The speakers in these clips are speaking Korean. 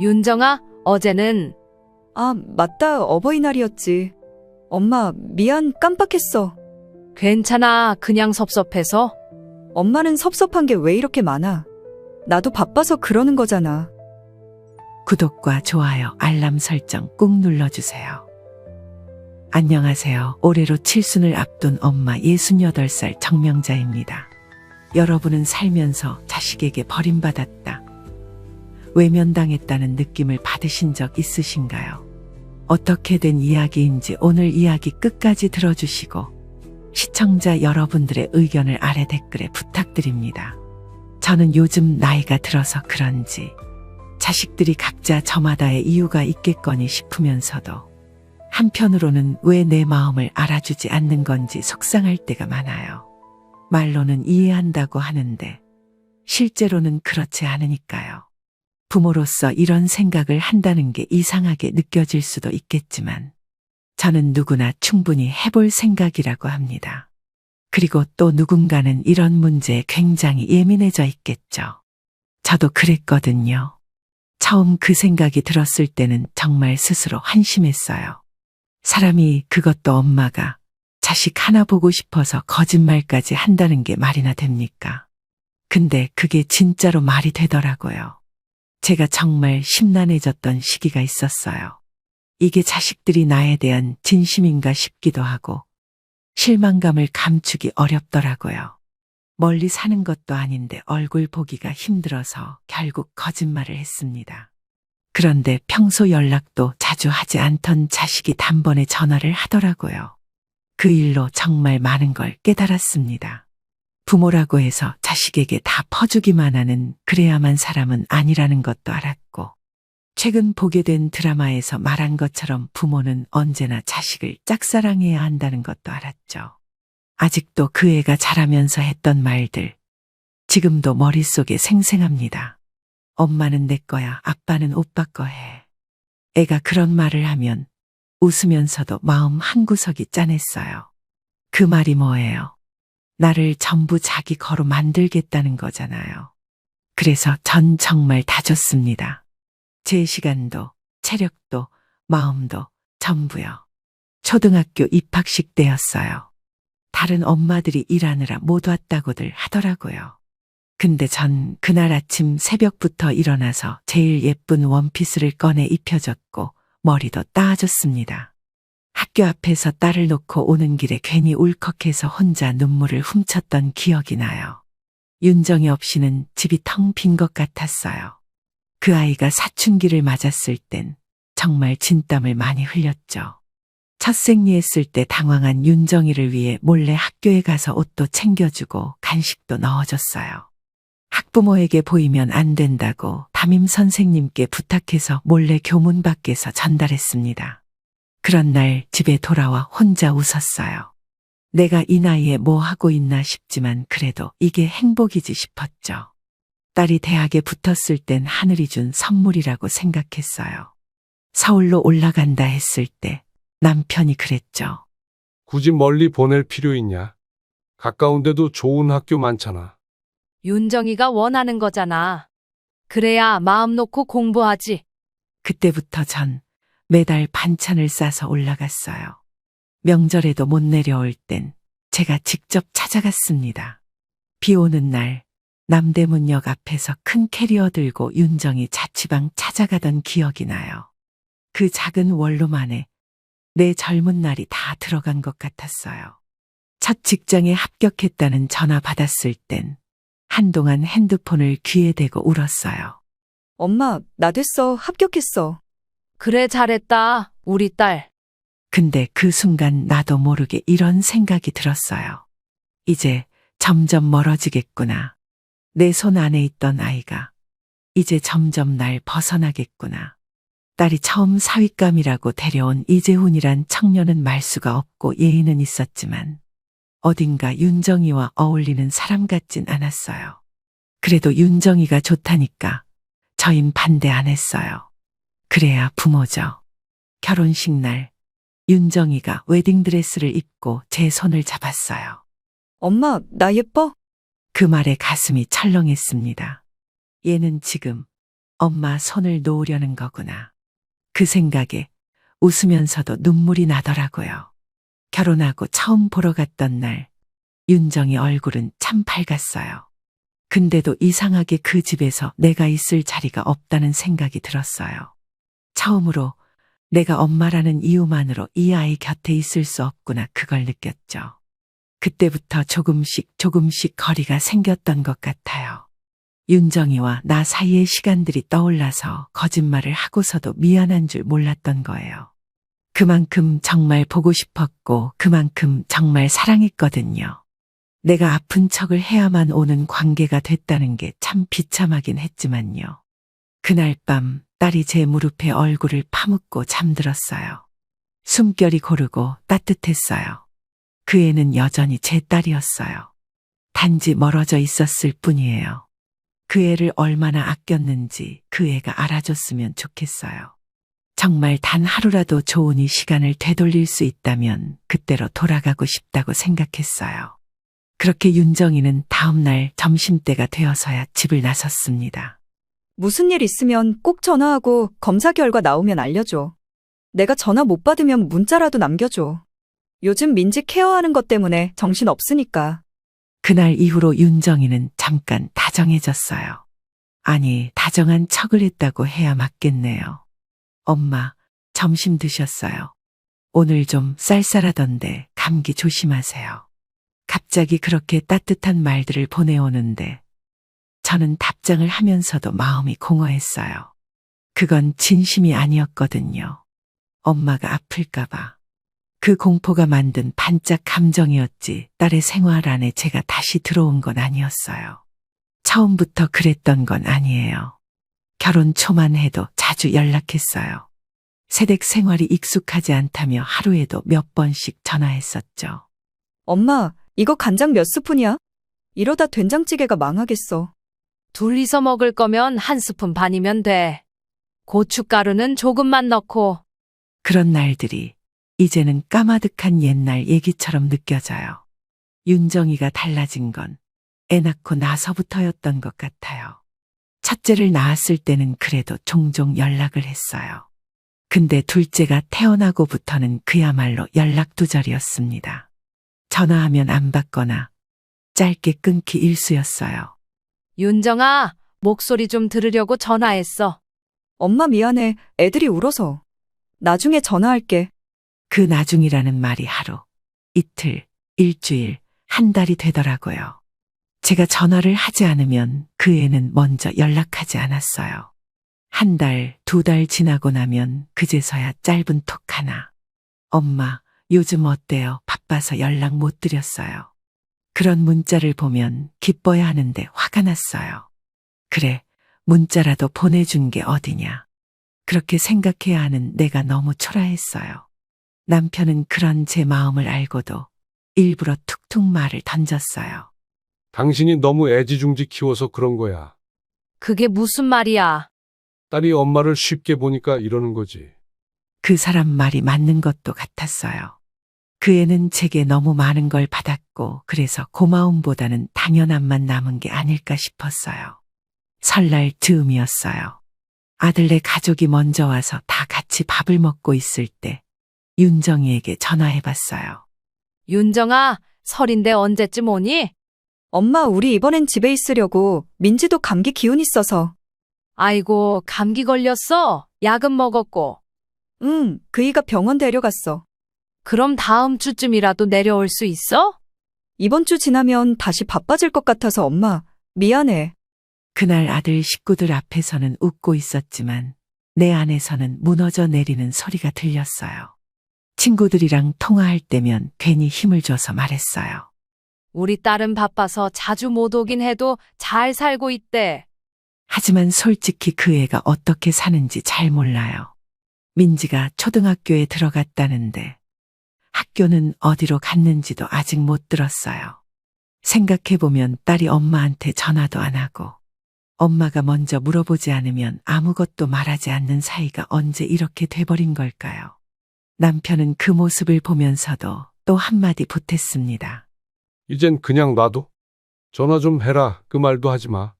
윤정아, 어제는 아, 맞다. 어버이날이었지. 엄마, 미안. 깜빡했어. 괜찮아. 그냥 섭섭해서. 엄마는 섭섭한 게 왜 이렇게 많아? 나도 바빠서 그러는 거잖아. 구독과 좋아요, 알람 설정 꾹 눌러주세요. 안녕하세요. 올해로 칠순을 앞둔 엄마 68살 정명자입니다. 여러분은 살면서 자식에게 버림받았다, 외면당했다는 느낌을 받으신 적 있으신가요? 어떻게 된 이야기인지 오늘 이야기 끝까지 들어주시고 시청자 여러분들의 의견을 아래 댓글에 부탁드립니다. 저는 요즘 나이가 들어서 그런지 자식들이 각자 저마다의 이유가 있겠거니 싶으면서도 한편으로는 왜 내 마음을 알아주지 않는 건지 속상할 때가 많아요. 말로는 이해한다고 하는데 실제로는 그렇지 않으니까요. 부모로서 이런 생각을 한다는 게 이상하게 느껴질 수도 있겠지만 저는 누구나 충분히 해볼 생각이라고 합니다. 그리고 또 누군가는 이런 문제에 굉장히 예민해져 있겠죠. 저도 그랬거든요. 처음 그 생각이 들었을 때는 정말 스스로 한심했어요. 사람이, 그것도 엄마가 자식 하나 보고 싶어서 거짓말까지 한다는 게 말이나 됩니까? 근데 그게 진짜로 말이 되더라고요. 제가 정말 심란해졌던 시기가 있었어요. 이게 자식들이 나에 대한 진심인가 싶기도 하고 실망감을 감추기 어렵더라고요. 멀리 사는 것도 아닌데 얼굴 보기가 힘들어서 결국 거짓말을 했습니다. 그런데 평소 연락도 자주 하지 않던 자식이 단번에 전화를 하더라고요. 그 일로 정말 많은 걸 깨달았습니다. 부모라고 해서 자식에게 다 퍼주기만 하는 그래야만 사람은 아니라는 것도 알았고, 최근 보게 된 드라마에서 말한 것처럼 부모는 언제나 자식을 짝사랑해야 한다는 것도 알았죠. 아직도 그 애가 자라면서 했던 말들, 지금도 머릿속에 생생합니다. 엄마는 내 거야, 아빠는 오빠 거 해. 애가 그런 말을 하면 웃으면서도 마음 한구석이 짠했어요. 그 말이 뭐예요? 나를 전부 자기 거로 만들겠다는 거잖아요. 그래서 전 정말 다졌습니다. 제 시간도, 체력도, 마음도 전부요. 초등학교 입학식 때였어요. 다른 엄마들이 일하느라 못 왔다고들 하더라고요. 근데 전 그날 아침 새벽부터 일어나서 제일 예쁜 원피스를 꺼내 입혀줬고 머리도 따아줬습니다. 학교 앞에서 딸을 놓고 오는 길에 괜히 울컥해서 혼자 눈물을 훔쳤던 기억이 나요. 윤정이 없이는 집이 텅 빈 것 같았어요. 그 아이가 사춘기를 맞았을 땐 정말 진땀을 많이 흘렸죠. 첫 생리했을 때 당황한 윤정이를 위해 몰래 학교에 가서 옷도 챙겨주고 간식도 넣어줬어요. 학부모에게 보이면 안 된다고 담임 선생님께 부탁해서 몰래 교문 밖에서 전달했습니다. 그런 날 집에 돌아와 혼자 웃었어요. 내가 이 나이에 뭐 하고 있나 싶지만 그래도 이게 행복이지 싶었죠. 딸이 대학에 붙었을 땐 하늘이 준 선물이라고 생각했어요. 서울로 올라간다 했을 때 남편이 그랬죠. 굳이 멀리 보낼 필요 있냐? 가까운데도 좋은 학교 많잖아. 윤정이가 원하는 거잖아. 그래야 마음 놓고 공부하지. 그때부터 전 매달 반찬을 싸서 올라갔어요. 명절에도 못 내려올 땐 제가 직접 찾아갔습니다. 비 오는 날 남대문역 앞에서 큰 캐리어 들고 윤정이 자취방 찾아가던 기억이 나요. 그 작은 원룸 안에 내 젊은 날이 다 들어간 것 같았어요. 첫 직장에 합격했다는 전화 받았을 땐 한동안 핸드폰을 귀에 대고 울었어요. 엄마, 나 됐어. 합격했어. 그래, 잘했다. 우리 딸. 근데 그 순간 나도 모르게 이런 생각이 들었어요. 이제 점점 멀어지겠구나. 내 손 안에 있던 아이가 이제 점점 날 벗어나겠구나. 딸이 처음 사윗감이라고 데려온 이재훈이란 청년은 말수가 없고 예의는 있었지만 어딘가 윤정이와 어울리는 사람 같진 않았어요. 그래도 윤정이가 좋다니까 저흰 반대 안 했어요. 그래야 부모죠. 결혼식 날 윤정이가 웨딩드레스를 입고 제 손을 잡았어요. 엄마, 나 예뻐? 그 말에 가슴이 철렁했습니다. 얘는 지금 엄마 손을 놓으려는 거구나. 그 생각에 웃으면서도 눈물이 나더라고요. 결혼하고 처음 보러 갔던 날, 윤정이 얼굴은 참 밝았어요. 근데도 이상하게 그 집에서 내가 있을 자리가 없다는 생각이 들었어요. 처음으로 내가 엄마라는 이유만으로 이 아이 곁에 있을 수 없구나 그걸 느꼈죠. 그때부터 조금씩 거리가 생겼던 것 같아요. 윤정이와 나 사이의 시간들이 떠올라서 거짓말을 하고서도 미안한 줄 몰랐던 거예요. 그만큼 정말 보고 싶었고 그만큼 정말 사랑했거든요. 내가 아픈 척을 해야만 오는 관계가 됐다는 게 참 비참하긴 했지만요. 그날 밤 딸이 제 무릎에 얼굴을 파묻고 잠들었어요. 숨결이 고르고 따뜻했어요. 그 애는 여전히 제 딸이었어요. 단지 멀어져 있었을 뿐이에요. 그 애를 얼마나 아꼈는지 그 애가 알아줬으면 좋겠어요. 정말 단 하루라도 좋은 이 시간을 되돌릴 수 있다면 그때로 돌아가고 싶다고 생각했어요. 그렇게 윤정이는 다음 날 점심때가 되어서야 집을 나섰습니다. 무슨 일 있으면 꼭 전화하고 검사 결과 나오면 알려줘. 내가 전화 못 받으면 문자라도 남겨줘. 요즘 민지 케어하는 것 때문에 정신 없으니까. 그날 이후로 윤정이는 잠깐 다정해졌어요. 아니, 다정한 척을 했다고 해야 맞겠네요. 엄마, 점심 드셨어요? 오늘 좀 쌀쌀하던데 감기 조심하세요. 갑자기 그렇게 따뜻한 말들을 보내오는데 저는 답장을 하면서도 마음이 공허했어요. 그건 진심이 아니었거든요. 엄마가 아플까봐. 그 공포가 만든 반짝 감정이었지 딸의 생활 안에 제가 다시 들어온 건 아니었어요. 처음부터 그랬던 건 아니에요. 결혼 초만 해도 자주 연락했어요. 새댁 생활이 익숙하지 않다며 하루에도 몇 번씩 전화했었죠. 엄마, 이거 간장 몇 스푼이야? 이러다 된장찌개가 망하겠어. 둘이서 먹을 거면 한 스푼 반이면 돼. 고춧가루는 조금만 넣고. 그런 날들이 이제는 까마득한 옛날 얘기처럼 느껴져요. 윤정이가 달라진 건 애 낳고 나서부터였던 것 같아요. 첫째를 낳았을 때는 그래도 종종 연락을 했어요. 근데 둘째가 태어나고부터는 그야말로 연락두절이었습니다. 전화하면 안 받거나 짧게 끊기 일쑤였어요. 윤정아, 목소리 좀 들으려고 전화했어. 엄마 미안해. 애들이 울어서. 나중에 전화할게. 그 나중이라는 말이 하루, 이틀, 일주일, 한 달이 되더라고요. 제가 전화를 하지 않으면 그 애는 먼저 연락하지 않았어요. 한 달, 두 달 지나고 나면 그제서야 짧은 톡 하나. 엄마, 요즘 어때요? 바빠서 연락 못 드렸어요. 그런 문자를 보면 기뻐야 하는데 화가 났어요. 그래, 문자라도 보내준 게 어디냐. 그렇게 생각해야 하는 내가 너무 초라했어요. 남편은 그런 제 마음을 알고도 일부러 툭툭 말을 던졌어요. 당신이 너무 애지중지 키워서 그런 거야. 그게 무슨 말이야? 딸이 엄마를 쉽게 보니까 이러는 거지. 그 사람 말이 맞는 것도 같았어요. 그 애는 제게 너무 많은 걸 받았고 그래서 고마움보다는 당연함만 남은 게 아닐까 싶었어요. 설날 즈음이었어요. 아들네 가족이 먼저 와서 다 같이 밥을 먹고 있을 때 윤정이에게 전화해봤어요. 윤정아, 설인데 언제쯤 오니? 엄마, 우리 이번엔 집에 있으려고. 민지도 감기 기운 있어서. 아이고, 감기 걸렸어? 약은 먹었고. 응, 그이가 병원 데려갔어. 그럼 다음 주쯤이라도 내려올 수 있어? 이번 주 지나면 다시 바빠질 것 같아서 엄마, 미안해. 그날 아들 식구들 앞에서는 웃고 있었지만 내 안에서는 무너져 내리는 소리가 들렸어요. 친구들이랑 통화할 때면 괜히 힘을 줘서 말했어요. 우리 딸은 바빠서 자주 못 오긴 해도 잘 살고 있대. 하지만 솔직히 그 애가 어떻게 사는지 잘 몰라요. 민지가 초등학교에 들어갔다는데 학교는 어디로 갔는지도 아직 못 들었어요. 생각해보면 딸이 엄마한테 전화도 안 하고 엄마가 먼저 물어보지 않으면 아무것도 말하지 않는 사이가 언제 이렇게 돼버린 걸까요? 남편은 그 모습을 보면서도 또 한마디 보탰습니다. 이젠 그냥 놔둬. 전화 좀 해라. 그 말도 하지 마.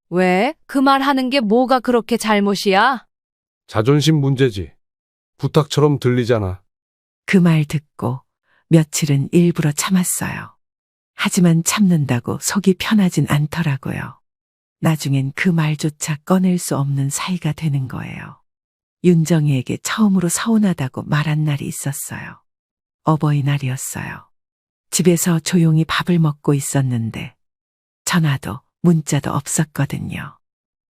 왜? 그 말 하는 게 뭐가 그렇게 잘못이야? 자존심 문제지. 부탁처럼 들리잖아. 그 말 듣고 며칠은 일부러 참았어요. 하지만 참는다고 속이 편하진 않더라고요. 나중엔 그 말조차 꺼낼 수 없는 사이가 되는 거예요. 윤정이에게 처음으로 서운하다고 말한 날이 있었어요. 어버이날이었어요. 집에서 조용히 밥을 먹고 있었는데 전화도 문자도 없었거든요.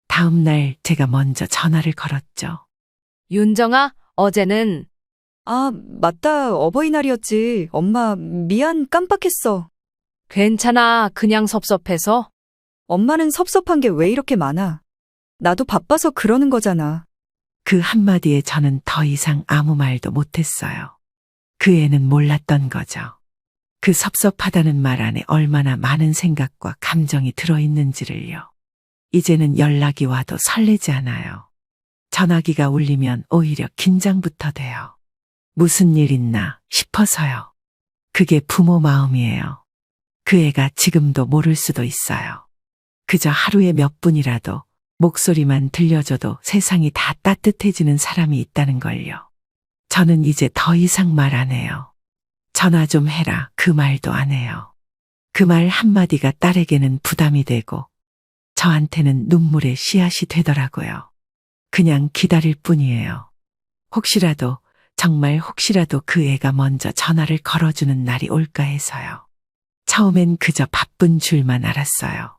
다음 날 제가 먼저 전화를 걸었죠. 윤정아, 어제는 아, 맞다. 어버이날이었지. 엄마, 미안, 깜빡했어. 괜찮아. 그냥 섭섭해서. 엄마는 섭섭한 게 왜 이렇게 많아? 나도 바빠서 그러는 거잖아. 그 한마디에 저는 더 이상 아무 말도 못했어요. 그 애는 몰랐던 거죠. 그 섭섭하다는 말 안에 얼마나 많은 생각과 감정이 들어있는지를요. 이제는 연락이 와도 설레지 않아요. 전화기가 울리면 오히려 긴장부터 돼요. 무슨 일 있나 싶어서요. 그게 부모 마음이에요. 그 애가 지금도 모를 수도 있어요. 그저 하루에 몇 분이라도 목소리만 들려줘도 세상이 다 따뜻해지는 사람이 있다는 걸요. 저는 이제 더 이상 말 안 해요. 전화 좀 해라 그 말도 안 해요. 그 말 한마디가 딸에게는 부담이 되고 저한테는 눈물의 씨앗이 되더라고요. 그냥 기다릴 뿐이에요. 혹시라도 정말 혹시라도 그 애가 먼저 전화를 걸어주는 날이 올까 해서요. 처음엔 그저 바쁜 줄만 알았어요.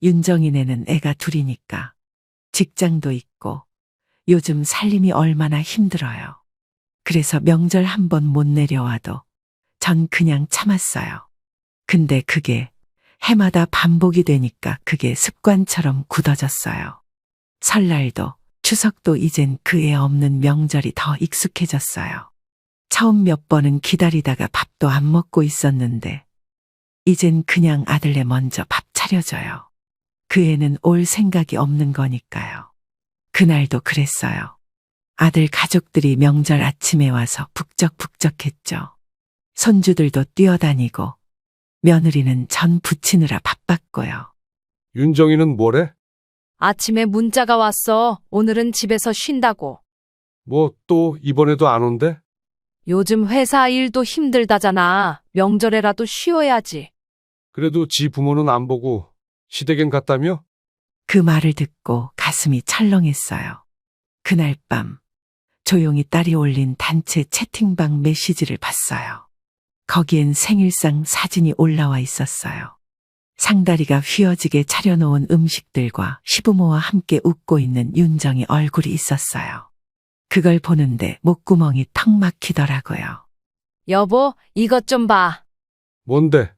윤정이네는 애가 둘이니까 직장도 있고 요즘 살림이 얼마나 힘들어요. 그래서 명절 한 번 못 내려와도 전 그냥 참았어요. 근데 그게 해마다 반복이 되니까 그게 습관처럼 굳어졌어요. 설날도 추석도 이젠 그 애 없는 명절이 더 익숙해졌어요. 처음 몇 번은 기다리다가 밥도 안 먹고 있었는데 이젠 그냥 아들내 먼저 밥 차려줘요. 그 애는 올 생각이 없는 거니까요. 그날도 그랬어요. 아들 가족들이 명절 아침에 와서 북적북적했죠. 손주들도 뛰어다니고 며느리는 전 부치느라 바빴고요. 윤정이는 뭐래? 아침에 문자가 왔어. 오늘은 집에서 쉰다고. 뭐 또 이번에도 안 온대? 요즘 회사 일도 힘들다잖아. 명절에라도 쉬어야지. 그래도 지 부모는 안 보고 시댁엔 갔다며? 그 말을 듣고 가슴이 철렁했어요. 그날 밤 조용히 딸이 올린 단체 채팅방 메시지를 봤어요. 거기엔 생일상 사진이 올라와 있었어요. 상다리가 휘어지게 차려놓은 음식들과 시부모와 함께 웃고 있는 윤정이 얼굴이 있었어요. 그걸 보는데 목구멍이 턱 막히더라고요. 여보, 이것 좀 봐. 뭔데?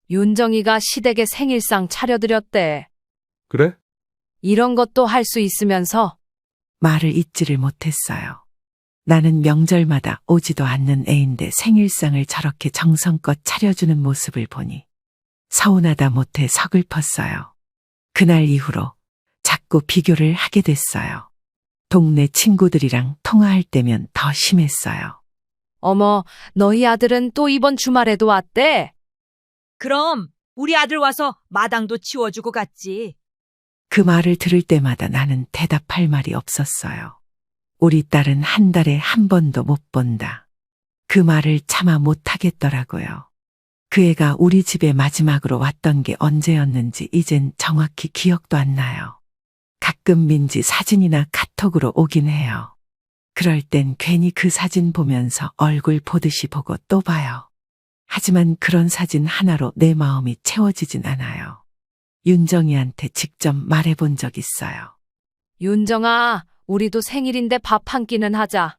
윤정이가 시댁에 생일상 차려드렸대. 그래? 이런 것도 할 수 있으면서 말을 잇지를 못했어요. 나는 명절마다 오지도 않는 애인데 생일상을 저렇게 정성껏 차려주는 모습을 보니 서운하다 못해 서글펐어요. 그날 이후로 자꾸 비교를 하게 됐어요. 동네 친구들이랑 통화할 때면 더 심했어요. 어머, 너희 아들은 또 이번 주말에도 왔대? 그럼 우리 아들 와서 마당도 치워주고 갔지. 그 말을 들을 때마다 나는 대답할 말이 없었어요. 우리 딸은 한 달에 한 번도 못 본다. 그 말을 차마 못하겠더라고요. 그 애가 우리 집에 마지막으로 왔던 게 언제였는지 이젠 정확히 기억도 안 나요. 가끔 민지 사진이나 카톡으로 오긴 해요. 그럴 땐 괜히 그 사진 보면서 얼굴 보듯이 보고 또 봐요. 하지만 그런 사진 하나로 내 마음이 채워지진 않아요. 윤정이한테 직접 말해본 적 있어요. 윤정아, 우리도 생일인데 밥 한 끼는 하자.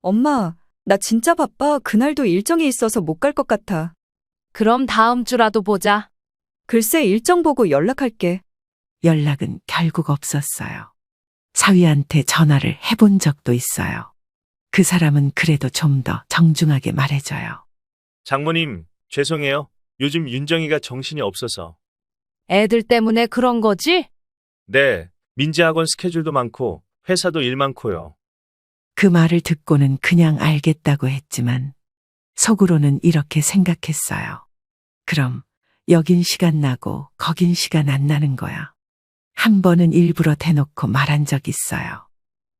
엄마, 나 진짜 바빠. 그날도 일정이 있어서 못 갈 것 같아. 그럼 다음 주라도 보자. 글쎄, 일정 보고 연락할게. 연락은 결국 없었어요. 사위한테 전화를 해본 적도 있어요. 그 사람은 그래도 좀 더 정중하게 말해줘요. 장모님, 죄송해요. 요즘 윤정이가 정신이 없어서. 애들 때문에 그런 거지? 네, 민지학원 스케줄도 많고 회사도 일 많고요. 그 말을 듣고는 그냥 알겠다고 했지만 속으로는 이렇게 생각했어요. 그럼 여긴 시간 나고 거긴 시간 안 나는 거야. 한 번은 일부러 대놓고 말한 적 있어요.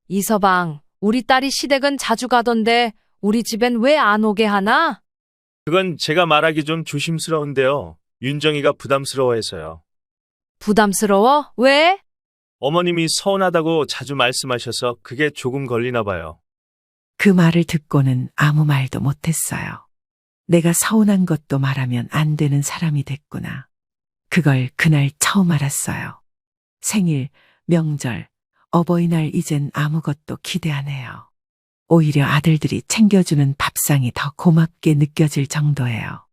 이서방, 우리 딸이 시댁은 자주 가던데 우리 집엔 왜 안 오게 하나? 그건 제가 말하기 좀 조심스러운데요. 윤정이가 부담스러워해서요. 부담스러워? 왜? 어머님이 서운하다고 자주 말씀하셔서 그게 조금 걸리나 봐요. 그 말을 듣고는 아무 말도 못했어요. 내가 서운한 것도 말하면 안 되는 사람이 됐구나. 그걸 그날 처음 알았어요. 생일, 명절, 어버이날 이젠 아무것도 기대 안 해요. 오히려 아들들이 챙겨주는 밥상이 더 고맙게 느껴질 정도예요.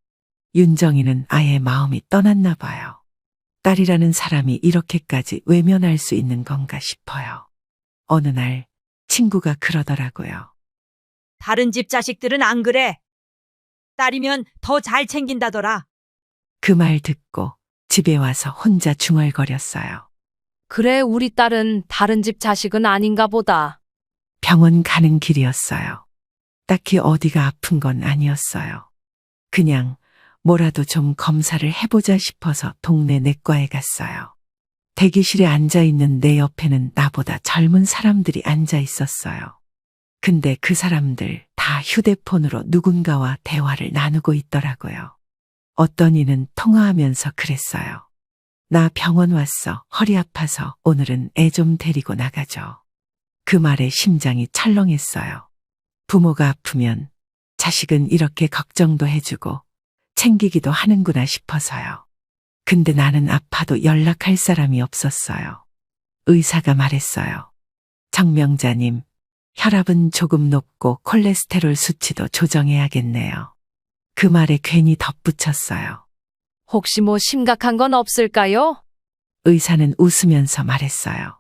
윤정이는 아예 마음이 떠났나 봐요. 딸이라는 사람이 이렇게까지 외면할 수 있는 건가 싶어요. 어느 날 친구가 그러더라고요. 다른 집 자식들은 안 그래. 딸이면 더 잘 챙긴다더라. 그 말 듣고 집에 와서 혼자 중얼거렸어요. 그래, 우리 딸은 다른 집 자식은 아닌가 보다. 병원 가는 길이었어요. 딱히 어디가 아픈 건 아니었어요. 그냥 뭐라도 좀 검사를 해보자 싶어서 동네 내과에 갔어요. 대기실에 앉아 있는 내 옆에는 나보다 젊은 사람들이 앉아 있었어요. 근데 그 사람들 다 휴대폰으로 누군가와 대화를 나누고 있더라고요. 어떤 이는 통화하면서 그랬어요. 나 병원 왔어. 허리 아파서 오늘은 애 좀 데리고 나가죠. 그 말에 심장이 철렁했어요. 부모가 아프면 자식은 이렇게 걱정도 해주고 챙기기도 하는구나 싶어서요. 근데 나는 아파도 연락할 사람이 없었어요. 의사가 말했어요. 정명자님, 혈압은 조금 높고 콜레스테롤 수치도 조정해야겠네요. 그 말에 괜히 덧붙였어요. 혹시 뭐 심각한 건 없을까요? 의사는 웃으면서 말했어요.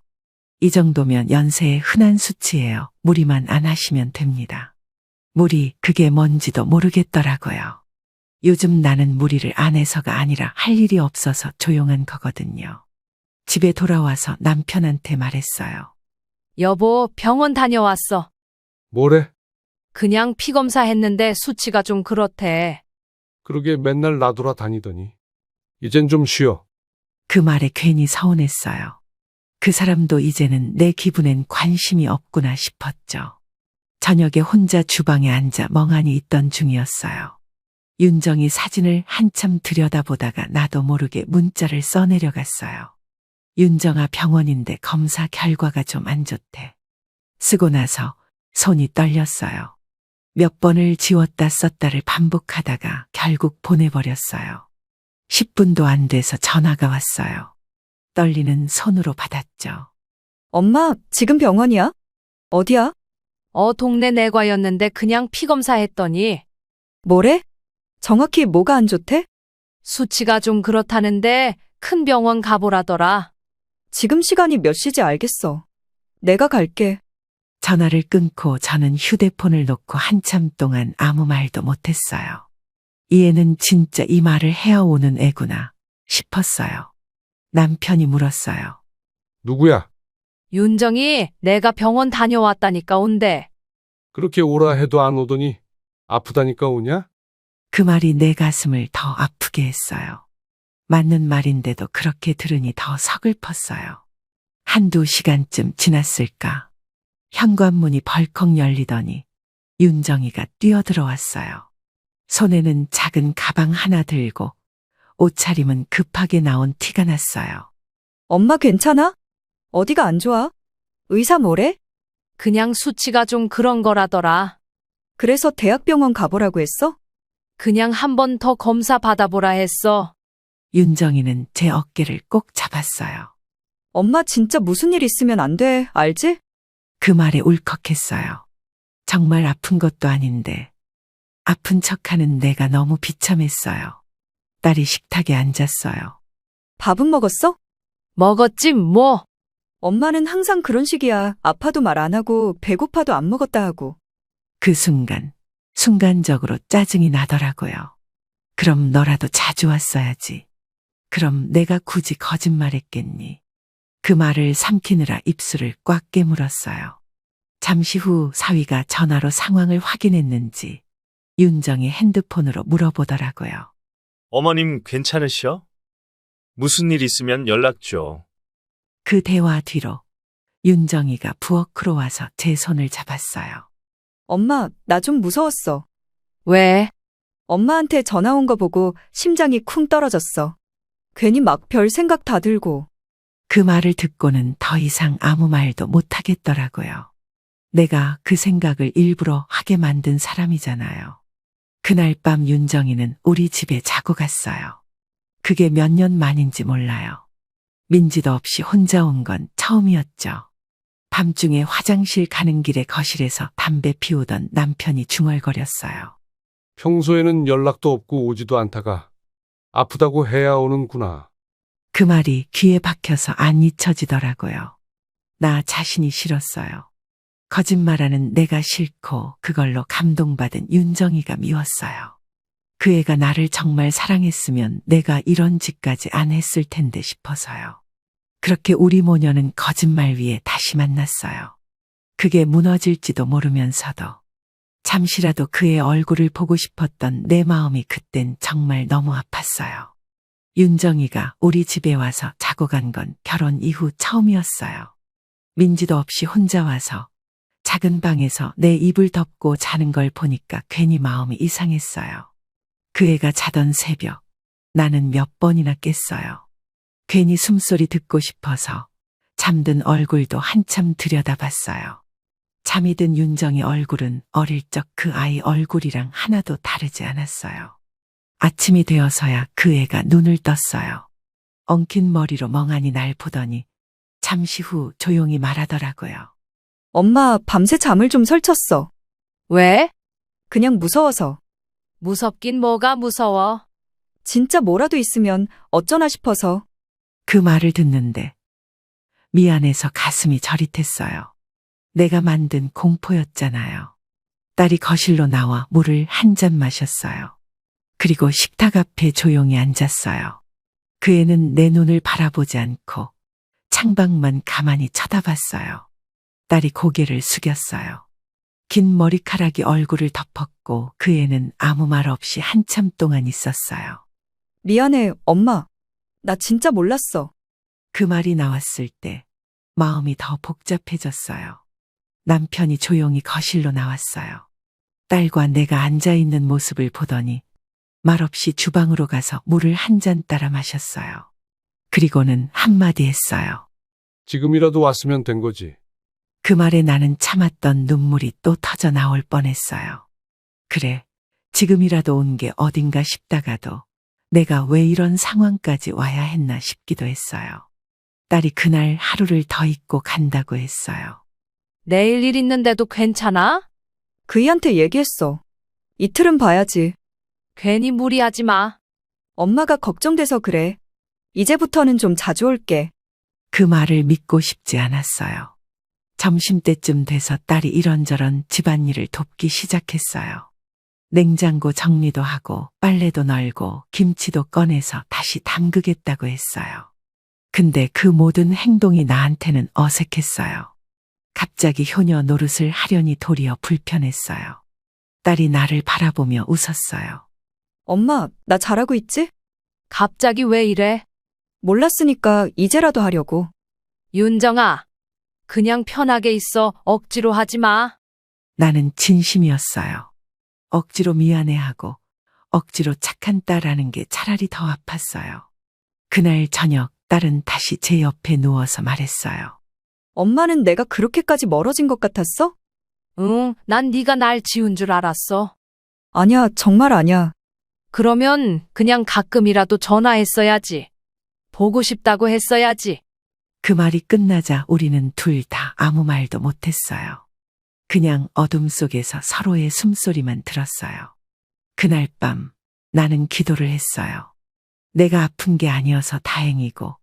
이 정도면 연세의 흔한 수치예요. 무리만 안 하시면 됩니다. 무리, 그게 뭔지도 모르겠더라고요. 요즘 나는 무리를 안 해서가 아니라 할 일이 없어서 조용한 거거든요. 집에 돌아와서 남편한테 말했어요. 여보, 병원 다녀왔어. 뭐래? 그냥 피 검사했는데 수치가 좀 그렇대. 그러게 맨날 나돌아 다니더니. 이젠 좀 쉬어. 그 말에 괜히 서운했어요. 그 사람도 이제는 내 기분엔 관심이 없구나 싶었죠. 저녁에 혼자 주방에 앉아 멍하니 있던 중이었어요. 윤정이 사진을 한참 들여다보다가 나도 모르게 문자를 써내려갔어요. 윤정아, 병원인데 검사 결과가 좀 안 좋대. 쓰고 나서 손이 떨렸어요. 몇 번을 지웠다 썼다를 반복하다가 결국 보내버렸어요. 10분도 안 돼서 전화가 왔어요. 떨리는 손으로 받았죠. 엄마, 지금 병원이야? 어디야? 동네 내과였는데 그냥 피 검사했더니 뭐래? 정확히 뭐가 안 좋대? 수치가 좀 그렇다는데 큰 병원 가보라더라. 지금 시간이 몇 시지 알겠어. 내가 갈게. 전화를 끊고 저는 휴대폰을 놓고 한참 동안 아무 말도 못했어요. 이 애는 진짜 이 말을 해야오는 애구나 싶었어요. 남편이 물었어요. 누구야? 윤정이 내가 병원 다녀왔다니까 온대. 그렇게 오라 해도 안 오더니 아프다니까 오냐? 그 말이 내 가슴을 더 아프게 했어요. 맞는 말인데도 그렇게 들으니 더 서글펐어요. 한두 시간쯤 지났을까. 현관문이 벌컥 열리더니 윤정이가 뛰어들어왔어요. 손에는 작은 가방 하나 들고 옷차림은 급하게 나온 티가 났어요. 엄마 괜찮아? 어디가 안 좋아? 의사 뭐래? 그냥 수치가 좀 그런 거라더라. 그래서 대학병원 가보라고 했어? 그냥 한 번 더 검사 받아보라 했어. 윤정이는 제 어깨를 꼭 잡았어요. 엄마 진짜 무슨 일 있으면 안 돼, 알지? 그 말에 울컥했어요. 정말 아픈 것도 아닌데 아픈 척하는 내가 너무 비참했어요. 딸이 식탁에 앉았어요. 밥은 먹었어? 먹었지 뭐. 엄마는 항상 그런 식이야. 아파도 말 안 하고 배고파도 안 먹었다 하고. 그 순간적으로 짜증이 나더라고요. 그럼 너라도 자주 왔어야지. 그럼 내가 굳이 거짓말했겠니? 그 말을 삼키느라 입술을 꽉 깨물었어요. 잠시 후 사위가 전화로 상황을 확인했는지 윤정이 핸드폰으로 물어보더라고요. 어머님 괜찮으셔? 무슨 일 있으면 연락 줘. 그 대화 뒤로 윤정이가 부엌으로 와서 제 손을 잡았어요. 엄마, 나 좀 무서웠어. 왜? 엄마한테 전화 온 거 보고 심장이 쿵 떨어졌어. 괜히 막 별 생각 다 들고. 그 말을 듣고는 더 이상 아무 말도 못 하겠더라고요. 내가 그 생각을 일부러 하게 만든 사람이잖아요. 그날 밤 윤정이는 우리 집에 자고 갔어요. 그게 몇 년 만인지 몰라요. 민지도 없이 혼자 온 건 처음이었죠. 밤중에 화장실 가는 길에 거실에서 담배 피우던 남편이 중얼거렸어요. 평소에는 연락도 없고 오지도 않다가 아프다고 해야 오는구나. 그 말이 귀에 박혀서 안 잊혀지더라고요. 나 자신이 싫었어요. 거짓말하는 내가 싫고 그걸로 감동받은 윤정이가 미웠어요. 그 애가 나를 정말 사랑했으면 내가 이런 짓까지 안 했을 텐데 싶어서요. 그렇게 우리 모녀는 거짓말 위에 다시 만났어요. 그게 무너질지도 모르면서도 잠시라도 그의 얼굴을 보고 싶었던 내 마음이 그땐 정말 너무 아팠어요. 윤정이가 우리 집에 와서 자고 간 건 결혼 이후 처음이었어요. 민지도 없이 혼자 와서 작은 방에서 내 이불 덮고 자는 걸 보니까 괜히 마음이 이상했어요. 그 애가 자던 새벽, 나는 몇 번이나 깼어요. 괜히 숨소리 듣고 싶어서 잠든 얼굴도 한참 들여다봤어요. 잠이 든 윤정이 얼굴은 어릴 적 그 아이 얼굴이랑 하나도 다르지 않았어요. 아침이 되어서야 그 애가 눈을 떴어요. 엉킨 머리로 멍하니 날 보더니 잠시 후 조용히 말하더라고요. 엄마, 밤새 잠을 좀 설쳤어. 왜? 그냥 무서워서. 무섭긴 뭐가 무서워. 진짜 뭐라도 있으면 어쩌나 싶어서. 그 말을 듣는데 미안해서 가슴이 저릿했어요. 내가 만든 공포였잖아요. 딸이 거실로 나와 물을 한 잔 마셨어요. 그리고 식탁 앞에 조용히 앉았어요. 그 애는 내 눈을 바라보지 않고 창밖만 가만히 쳐다봤어요. 딸이 고개를 숙였어요. 긴 머리카락이 얼굴을 덮었고 그 애는 아무 말 없이 한참 동안 있었어요. 미안해, 엄마. 나 진짜 몰랐어. 그 말이 나왔을 때 마음이 더 복잡해졌어요. 남편이 조용히 거실로 나왔어요. 딸과 내가 앉아있는 모습을 보더니 말없이 주방으로 가서 물을 한 잔 따라 마셨어요. 그리고는 한마디 했어요. 지금이라도 왔으면 된 거지. 그 말에 나는 참았던 눈물이 또 터져 나올 뻔했어요. 그래, 지금이라도 온 게 어딘가 싶다가도 내가 왜 이런 상황까지 와야 했나 싶기도 했어요. 딸이 그날 하루를 더 있고 간다고 했어요. 내일 일 있는데도 괜찮아? 그이한테 얘기했어. 이틀은 봐야지. 괜히 무리하지 마. 엄마가 걱정돼서 그래. 이제부터는 좀 자주 올게. 그 말을 믿고 싶지 않았어요. 점심때쯤 돼서 딸이 이런저런 집안일을 돕기 시작했어요. 냉장고 정리도 하고 빨래도 널고 김치도 꺼내서 다시 담그겠다고 했어요. 근데 그 모든 행동이 나한테는 어색했어요. 갑자기 효녀 노릇을 하려니 도리어 불편했어요. 딸이 나를 바라보며 웃었어요. 엄마, 나 잘하고 있지? 갑자기 왜 이래? 몰랐으니까 이제라도 하려고. 윤정아, 그냥 편하게 있어. 억지로 하지 마. 나는 진심이었어요. 억지로 미안해하고 억지로 착한 딸하는 게 차라리 더 아팠어요. 그날 저녁 딸은 다시 제 옆에 누워서 말했어요. 엄마는 내가 그렇게까지 멀어진 것 같았어? 응, 난 네가 날 지운 줄 알았어. 아니야, 정말 아니야. 그러면 그냥 가끔이라도 전화했어야지. 보고 싶다고 했어야지. 그 말이 끝나자 우리는 둘 다 아무 말도 못했어요. 그냥 어둠 속에서 서로의 숨소리만 들었어요. 그날 밤 나는 기도를 했어요. 내가 아픈 게 아니어서 다행이고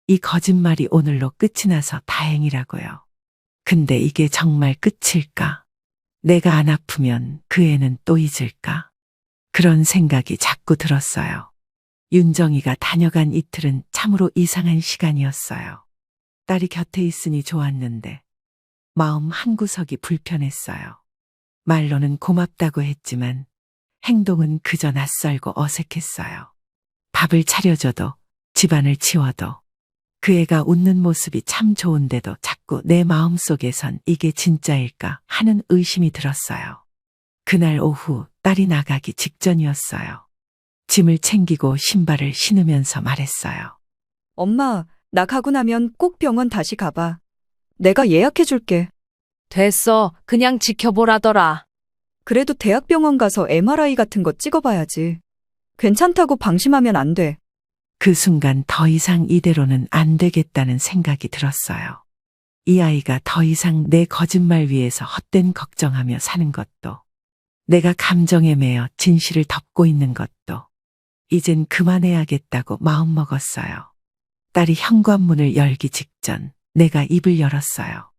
이 거짓말이 오늘로 끝이 나서 다행이라고요. 근데 이게 정말 끝일까? 내가 안 아프면 그 애는 또 잊을까? 그런 생각이 자꾸 들었어요. 윤정이가 다녀간 이틀은 참으로 이상한 시간이었어요. 딸이 곁에 있으니 좋았는데 마음 한구석이 불편했어요. 말로는 고맙다고 했지만 행동은 그저 낯설고 어색했어요. 밥을 차려줘도 집안을 치워도 그 애가 웃는 모습이 참 좋은데도 자꾸 내 마음속에선 이게 진짜일까 하는 의심이 들었어요. 그날 오후 딸이 나가기 직전이었어요. 짐을 챙기고 신발을 신으면서 말했어요. 엄마, 나 가고 나면 꼭 병원 다시 가봐. 내가 예약해 줄게. 됐어. 그냥 지켜보라더라. 그래도 대학병원 가서 MRI 같은 거 찍어봐야지. 괜찮다고 방심하면 안 돼. 그 순간 더 이상 이대로는 안 되겠다는 생각이 들었어요. 이 아이가 더 이상 내 거짓말 위에서 헛된 걱정하며 사는 것도, 내가 감정에 매여 진실을 덮고 있는 것도, 이젠 그만해야겠다고 마음먹었어요. 딸이 현관문을 열기 직전 내가 입을 열었어요.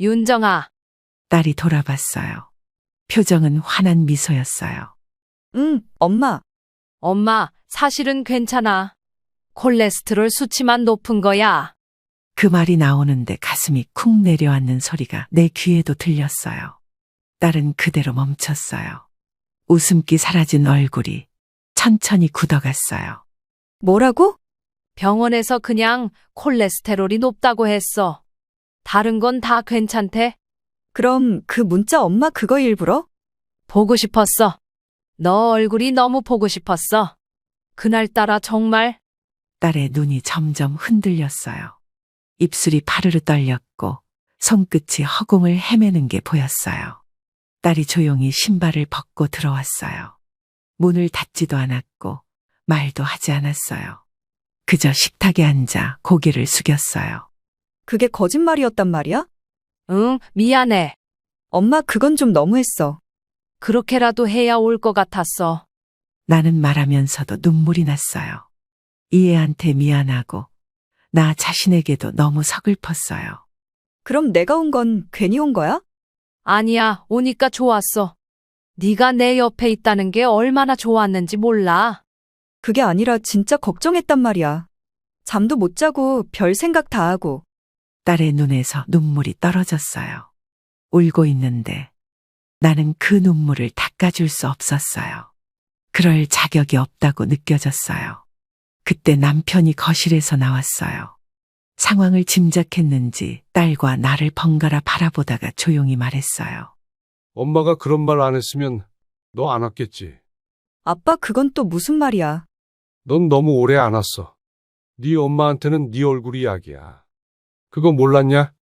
윤정아, 딸이 돌아봤어요. 표정은 환한 미소였어요. 응, 엄마. 엄마, 사실은 괜찮아. 콜레스테롤 수치만 높은 거야. 그 말이 나오는데 가슴이 쿵 내려앉는 소리가 내 귀에도 들렸어요. 딸은 그대로 멈췄어요. 웃음기 사라진 얼굴이 천천히 굳어갔어요. 뭐라고? 병원에서 그냥 콜레스테롤이 높다고 했어. 다른 건 다 괜찮대. 그럼 그 문자 엄마 그거 일부러? 보고 싶었어. 너 얼굴이 너무 보고 싶었어. 그날따라 정말. 딸의 눈이 점점 흔들렸어요. 입술이 파르르 떨렸고 손끝이 허공을 헤매는 게 보였어요. 딸이 조용히 신발을 벗고 들어왔어요. 문을 닫지도 않았고 말도 하지 않았어요. 그저 식탁에 앉아 고개를 숙였어요. 그게 거짓말이었단 말이야? 응, 미안해. 엄마 그건 좀 너무했어. 그렇게라도 해야 올 것 같았어. 나는 말하면서도 눈물이 났어요. 이 애한테 미안하고 나 자신에게도 너무 서글펐어요. 그럼 내가 온 건 괜히 온 거야? 아니야, 오니까 좋았어. 네가 내 옆에 있다는 게 얼마나 좋았는지 몰라. 그게 아니라 진짜 걱정했단 말이야. 잠도 못 자고 별 생각 다 하고. 딸의 눈에서 눈물이 떨어졌어요. 울고 있는데 나는 그 눈물을 닦아줄 수 없었어요. 그럴 자격이 없다고 느껴졌어요. 그때 남편이 거실에서 나왔어요. 상황을 짐작했는지 딸과 나를 번갈아 바라보다가 조용히 말했어요. 엄마가 그런 말 안 했으면 너 안 왔겠지. 아빠 그건 또 무슨 말이야. 넌 너무 오래 안 왔어. 네 엄마한테는 네 얼굴이 약이야. 그거 몰랐냐?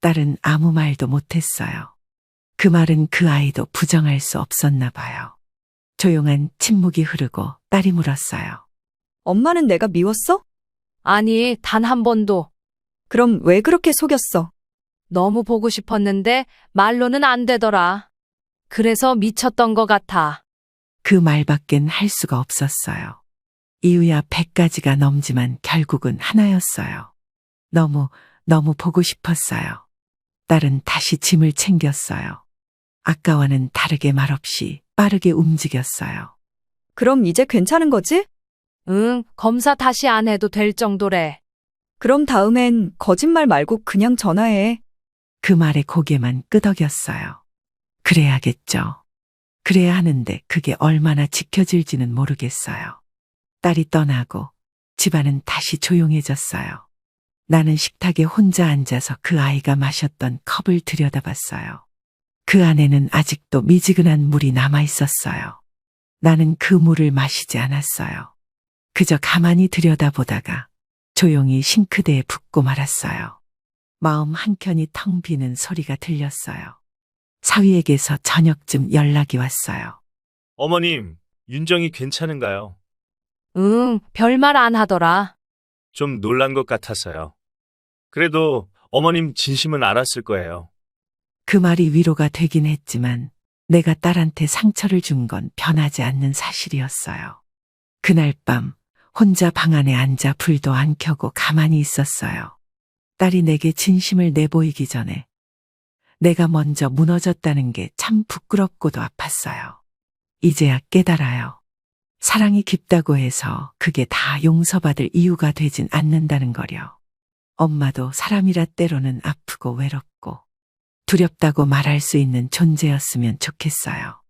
딸은 아무 말도 못했어요. 그 말은 그 아이도 부정할 수 없었나 봐요. 조용한 침묵이 흐르고 딸이 물었어요. 엄마는 내가 미웠어? 아니, 단 한 번도. 그럼 왜 그렇게 속였어? 너무 보고 싶었는데 말로는 안 되더라. 그래서 미쳤던 것 같아. 그 말밖엔 할 수가 없었어요. 이유야 100가지가 넘지만 결국은 하나였어요. 너무 보고 싶었어요. 딸은 다시 짐을 챙겼어요. 아까와는 다르게 말없이 빠르게 움직였어요. 그럼 이제 괜찮은 거지? 응, 검사 다시 안 해도 될 정도래. 그럼 다음엔 거짓말 말고 그냥 전화해. 그 말에 고개만 끄덕였어요. 그래야겠죠. 그래야 하는데 그게 얼마나 지켜질지는 모르겠어요. 딸이 떠나고 집안은 다시 조용해졌어요. 나는 식탁에 혼자 앉아서 그 아이가 마셨던 컵을 들여다봤어요. 그 안에는 아직도 미지근한 물이 남아 있었어요. 나는 그 물을 마시지 않았어요. 그저 가만히 들여다보다가 조용히 싱크대에 붓고 말았어요. 마음 한켠이 텅 비는 소리가 들렸어요. 사위에게서 저녁쯤 연락이 왔어요. 어머님, 윤정이 괜찮은가요? 응, 별말 안 하더라. 좀 놀란 것 같아서요. 그래도 어머님 진심은 알았을 거예요. 그 말이 위로가 되긴 했지만 내가 딸한테 상처를 준 건 변하지 않는 사실이었어요. 그날 밤 혼자 방 안에 앉아 불도 안 켜고 가만히 있었어요. 딸이 내게 진심을 내보이기 전에 내가 먼저 무너졌다는 게 참 부끄럽고도 아팠어요. 이제야 깨달아요. 사랑이 깊다고 해서 그게 다 용서받을 이유가 되진 않는다는 거려. 엄마도 사람이라 때로는 아프고 외롭고 두렵다고 말할 수 있는 존재였으면 좋겠어요.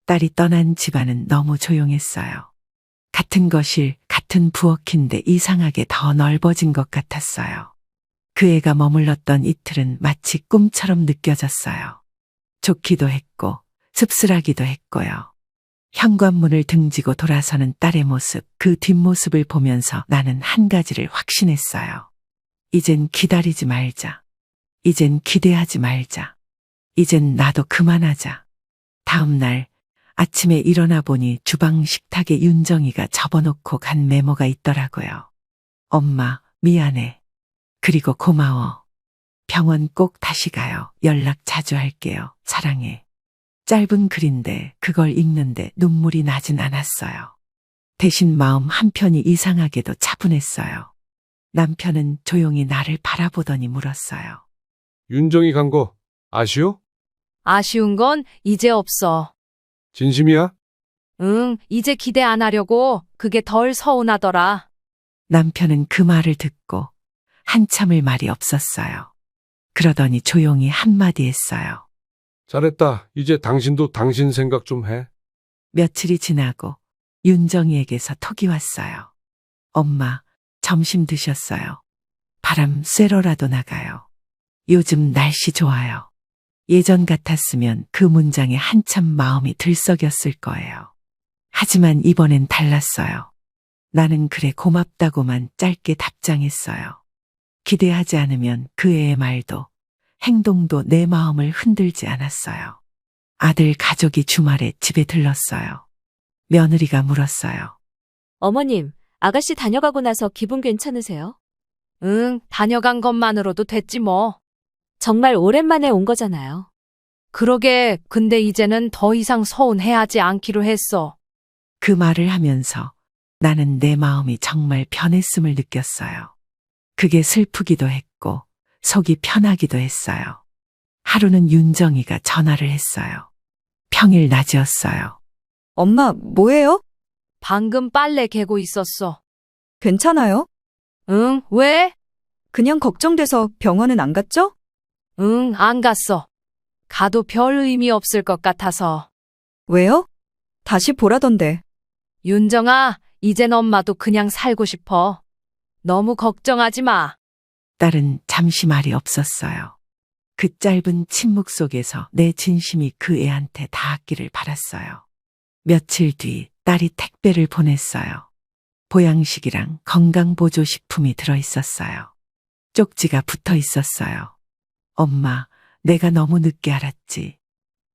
딸이 떠난 집안은 너무 조용했어요. 같은 거실, 같은 부엌인데 이상하게 더 넓어진 것 같았어요. 그 애가 머물렀던 이틀은 마치 꿈처럼 느껴졌어요. 좋기도 했고 씁쓸하기도 했고요. 현관문을 등지고 돌아서는 딸의 모습, 그 뒷모습을 보면서 나는 한 가지를 확신했어요. 이젠 기다리지 말자. 이젠 기대하지 말자. 이젠 나도 그만하자. 다음 날 아침에 일어나 보니 주방 식탁에 윤정이가 접어놓고 간 메모가 있더라고요. 엄마, 미안해. 그리고 고마워. 병원 꼭 다시 가요. 연락 자주 할게요. 사랑해. 짧은 글인데 그걸 읽는데 눈물이 나진 않았어요. 대신 마음 한편이 이상하게도 차분했어요. 남편은 조용히 나를 바라보더니 물었어요. 윤정이 간 거 아쉬워? 아쉬운 건 이제 없어. 진심이야? 응, 이제 기대 안 하려고. 그게 덜 서운하더라. 남편은 그 말을 듣고 한참을 말이 없었어요. 그러더니 조용히 한마디 했어요. 잘했다. 이제 당신도 당신 생각 좀 해. 며칠이 지나고 윤정이에게서 톡이 왔어요. 엄마, 점심 드셨어요? 바람 쐬러라도 나가요. 요즘 날씨 좋아요. 예전 같았으면 그 문장에 한참 마음이 들썩였을 거예요. 하지만 이번엔 달랐어요. 나는 그래 고맙다고만 짧게 답장했어요. 기대하지 않으면 그 애의 말도 행동도 내 마음을 흔들지 않았어요. 아들 가족이 주말에 집에 들렀어요. 며느리가 물었어요. 어머님, 아가씨 다녀가고 나서 기분 괜찮으세요? 응, 다녀간 것만으로도 됐지 뭐. 정말 오랜만에 온 거잖아요. 그러게, 근데 이제는 더 이상 서운해하지 않기로 했어. 그 말을 하면서 나는 내 마음이 정말 변했음을 느꼈어요. 그게 슬프기도 했고 속이 편하기도 했어요. 하루는 윤정이가 전화를 했어요. 평일 낮이었어요. 엄마, 뭐해요? 방금 빨래 개고 있었어. 괜찮아요? 응, 왜? 그냥 걱정돼서 병원은 안 갔죠? 응, 안 갔어. 가도 별 의미 없을 것 같아서. 왜요? 다시 보라던데. 윤정아, 이젠 엄마도 그냥 살고 싶어. 너무 걱정하지 마. 딸은 잠시 말이 없었어요. 그 짧은 침묵 속에서 내 진심이 그 애한테 닿았기를 바랐어요. 며칠 뒤 딸이 택배를 보냈어요. 보양식이랑 건강보조식품이 들어있었어요. 쪽지가 붙어 있었어요. 엄마, 내가 너무 늦게 알았지.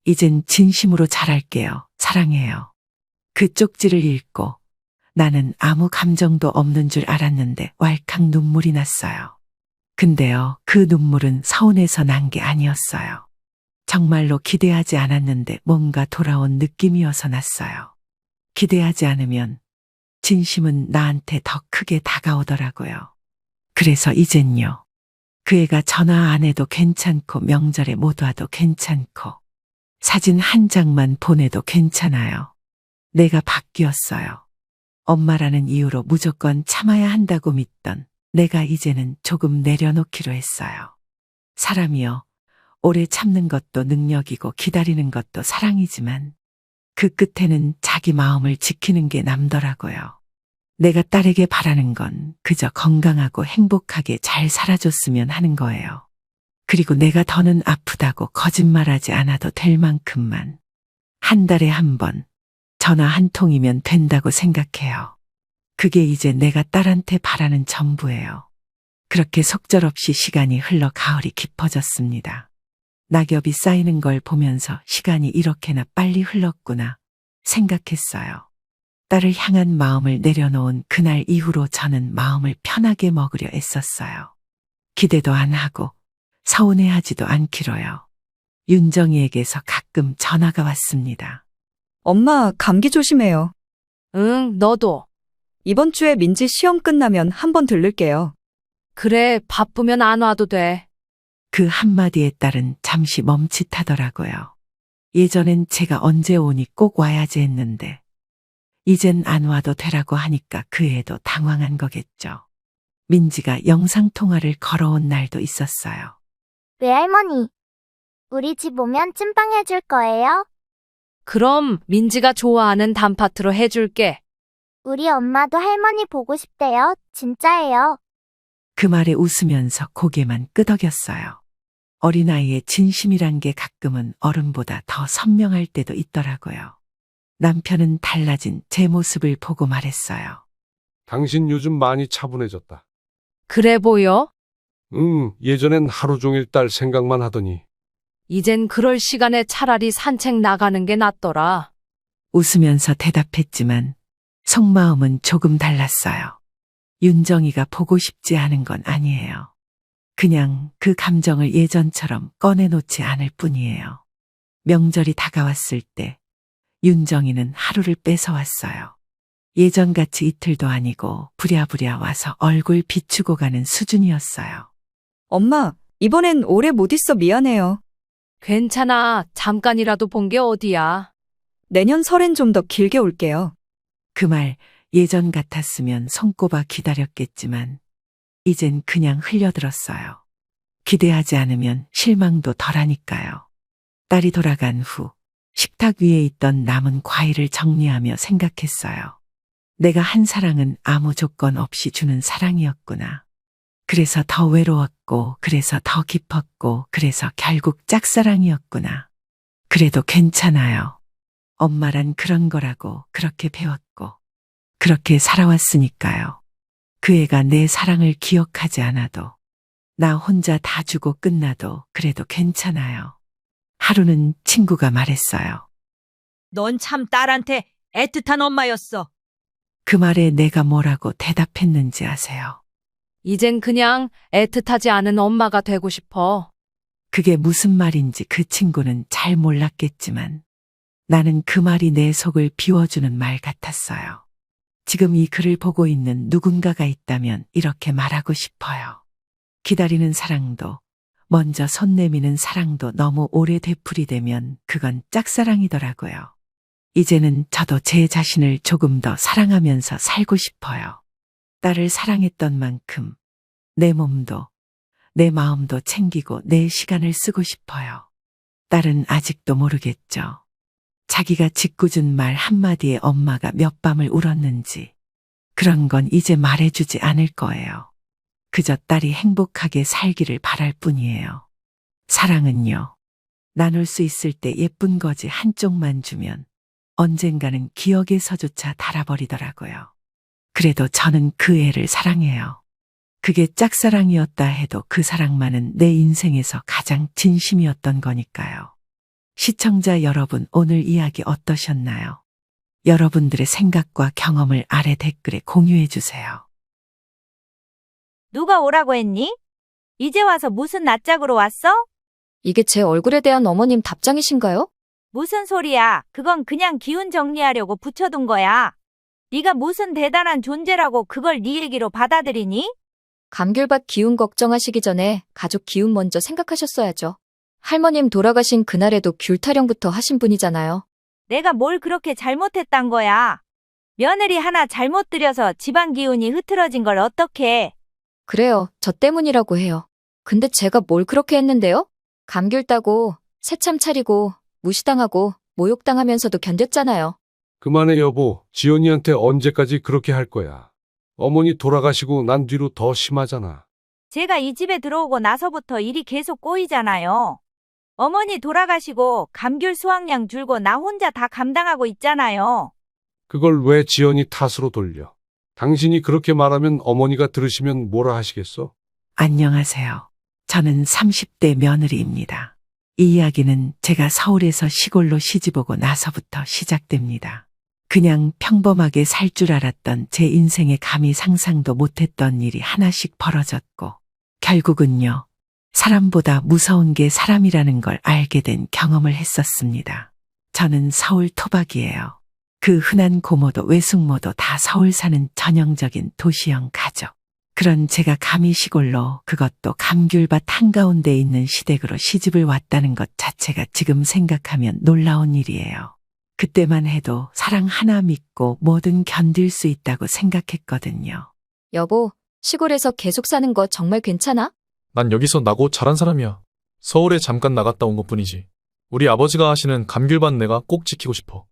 이젠 진심으로 잘할게요. 사랑해요. 그 쪽지를 읽고 나는 아무 감정도 없는 줄 알았는데 왈칵 눈물이 났어요. 근데요, 그 눈물은 서운해서 난 게 아니었어요. 정말로 기대하지 않았는데 뭔가 돌아온 느낌이어서 났어요. 기대하지 않으면 진심은 나한테 더 크게 다가오더라고요. 그래서 이젠요. 그 애가 전화 안 해도 괜찮고 명절에 못 와도 괜찮고 사진 한 장만 보내도 괜찮아요. 내가 바뀌었어요. 엄마라는 이유로 무조건 참아야 한다고 믿던 내가 이제는 조금 내려놓기로 했어요. 사람이요. 오래 참는 것도 능력이고 기다리는 것도 사랑이지만 그 끝에는 자기 마음을 지키는 게 남더라고요. 내가 딸에게 바라는 건 그저 건강하고 행복하게 잘 살아줬으면 하는 거예요. 그리고 내가 더는 아프다고 거짓말하지 않아도 될 만큼만 한 달에 한 번 전화 한 통이면 된다고 생각해요. 그게 이제 내가 딸한테 바라는 전부예요. 그렇게 속절없이 시간이 흘러 가을이 깊어졌습니다. 낙엽이 쌓이는 걸 보면서 시간이 이렇게나 빨리 흘렀구나 생각했어요. 딸을 향한 마음을 내려놓은 그날 이후로 저는 마음을 편하게 먹으려 애썼어요. 기대도 안 하고 서운해하지도 않기로요. 윤정이에게서 가끔 전화가 왔습니다. 엄마, 감기 조심해요. 응, 너도. 이번 주에 민지 시험 끝나면 한번 들를게요. 그래, 바쁘면 안 와도 돼. 그 한마디에 딸은 잠시 멈칫하더라고요. 예전엔 제가 언제 오니 꼭 와야지 했는데 이젠 안 와도 되라고 하니까 그 애도 당황한 거겠죠. 민지가 영상통화를 걸어온 날도 있었어요. 외할머니, 우리 집 오면 찐빵 해줄 거예요? 그럼 민지가 좋아하는 단팥으로 해줄게. 우리 엄마도 할머니 보고 싶대요. 진짜예요. 그 말에 웃으면서 고개만 끄덕였어요. 어린아이의 진심이란 게 가끔은 어른보다 더 선명할 때도 있더라고요. 남편은 달라진 제 모습을 보고 말했어요. 당신 요즘 많이 차분해졌다. 그래 보여? 예전엔 하루 종일 딸 생각만 하더니. 이젠 그럴 시간에 차라리 산책 나가는 게 낫더라. 웃으면서 대답했지만 속마음은 조금 달랐어요. 윤정이가 보고 싶지 않은 건 아니에요. 그냥 그 감정을 예전처럼 꺼내놓지 않을 뿐이에요. 명절이 다가왔을 때 윤정이는 하루를 뺏어왔어요. 예전같이 이틀도 아니고 부랴부랴 와서 얼굴 비추고 가는 수준이었어요. 엄마, 이번엔 오래 못 있어 미안해요. 괜찮아. 잠깐이라도 본 게 어디야. 내년 설엔 좀 더 길게 올게요. 그 말 예전 같았으면 손꼽아 기다렸겠지만 이젠 그냥 흘려들었어요. 기대하지 않으면 실망도 덜하니까요. 딸이 돌아간 후 식탁 위에 있던 남은 과일을 정리하며 생각했어요. 내가 한 사랑은 아무 조건 없이 주는 사랑이었구나. 그래서 더 외로웠고, 그래서 더 깊었고, 그래서 결국 짝사랑이었구나. 그래도 괜찮아요. 엄마란 그런 거라고 그렇게 배웠고, 그렇게 살아왔으니까요. 그 애가 내 사랑을 기억하지 않아도, 나 혼자 다 주고 끝나도 그래도 괜찮아요. 하루는 친구가 말했어요. 넌 참 딸한테 애틋한 엄마였어. 그 말에 내가 뭐라고 대답했는지 아세요? 이젠 그냥 애틋하지 않은 엄마가 되고 싶어. 그게 무슨 말인지 그 친구는 잘 몰랐겠지만 나는 그 말이 내 속을 비워주는 말 같았어요. 지금 이 글을 보고 있는 누군가가 있다면 이렇게 말하고 싶어요. 기다리는 사랑도, 먼저 손 내미는 사랑도 너무 오래 되풀이되면 그건 짝사랑이더라고요. 이제는 저도 제 자신을 조금 더 사랑하면서 살고 싶어요. 딸을 사랑했던 만큼 내 몸도 내 마음도 챙기고 내 시간을 쓰고 싶어요. 딸은 아직도 모르겠죠. 자기가 짓궂은 말 한마디에 엄마가 몇 밤을 울었는지 그런 건 이제 말해주지 않을 거예요. 그저 딸이 행복하게 살기를 바랄 뿐이에요. 사랑은요, 나눌 수 있을 때 예쁜 거지 한쪽만 주면 언젠가는 기억에서조차 닳아버리더라고요. 그래도 저는 그 애를 사랑해요. 그게 짝사랑이었다 해도 그 사랑만은 내 인생에서 가장 진심이었던 거니까요. 시청자 여러분, 오늘 이야기 어떠셨나요? 여러분들의 생각과 경험을 아래 댓글에 공유해 주세요. 누가 오라고 했니? 이제 와서 무슨 낯짝으로 왔어? 이게 제 얼굴에 대한 어머님 답장이신가요? 무슨 소리야. 그건 그냥 기운 정리하려고 붙여둔 거야. 네가 무슨 대단한 존재라고 그걸 네 얘기로 받아들이니? 감귤밭 기운 걱정하시기 전에 가족 기운 먼저 생각하셨어야죠. 할머님 돌아가신 그날에도 귤 타령부터 하신 분이잖아요. 내가 뭘 그렇게 잘못했단 거야. 며느리 하나 잘못 들여서 집안 기운이 흐트러진 걸 어떡해. 그래요. 저 때문이라고 해요. 근데 제가 뭘 그렇게 했는데요? 감귤 따고 새참 차리고 무시당하고 모욕당하면서도 견뎠잖아요. 그만해 여보. 지연이한테 언제까지 그렇게 할 거야. 어머니 돌아가시고 난 뒤로 더 심하잖아. 제가 이 집에 들어오고 나서부터 일이 계속 꼬이잖아요. 어머니 돌아가시고 감귤 수확량 줄고 나 혼자 다 감당하고 있잖아요. 그걸 왜 지연이 탓으로 돌려? 당신이 그렇게 말하면 어머니가 들으시면 뭐라 하시겠어? 안녕하세요. 저는 30대 며느리입니다. 이 이야기는 제가 서울에서 시골로 시집오고 나서부터 시작됩니다. 그냥 평범하게 살 줄 알았던 제 인생에 감히 상상도 못했던 일이 하나씩 벌어졌고 결국은요, 사람보다 무서운 게 사람이라는 걸 알게 된 경험을 했었습니다. 저는 서울 토박이에요. 그 흔한 고모도 외숙모도 다 서울 사는 전형적인 도시형 가족. 그런 제가 감히 시골로, 그것도 감귤밭 한가운데 있는 시댁으로 시집을 왔다는 것 자체가 지금 생각하면 놀라운 일이에요. 그때만 해도 사랑 하나 믿고 뭐든 견딜 수 있다고 생각했거든요. 여보, 시골에서 계속 사는 거 정말 괜찮아? 난 여기서 나고 자란 사람이야. 서울에 잠깐 나갔다 온 것뿐이지. 우리 아버지가 하시는 감귤밭 내가 꼭 지키고 싶어.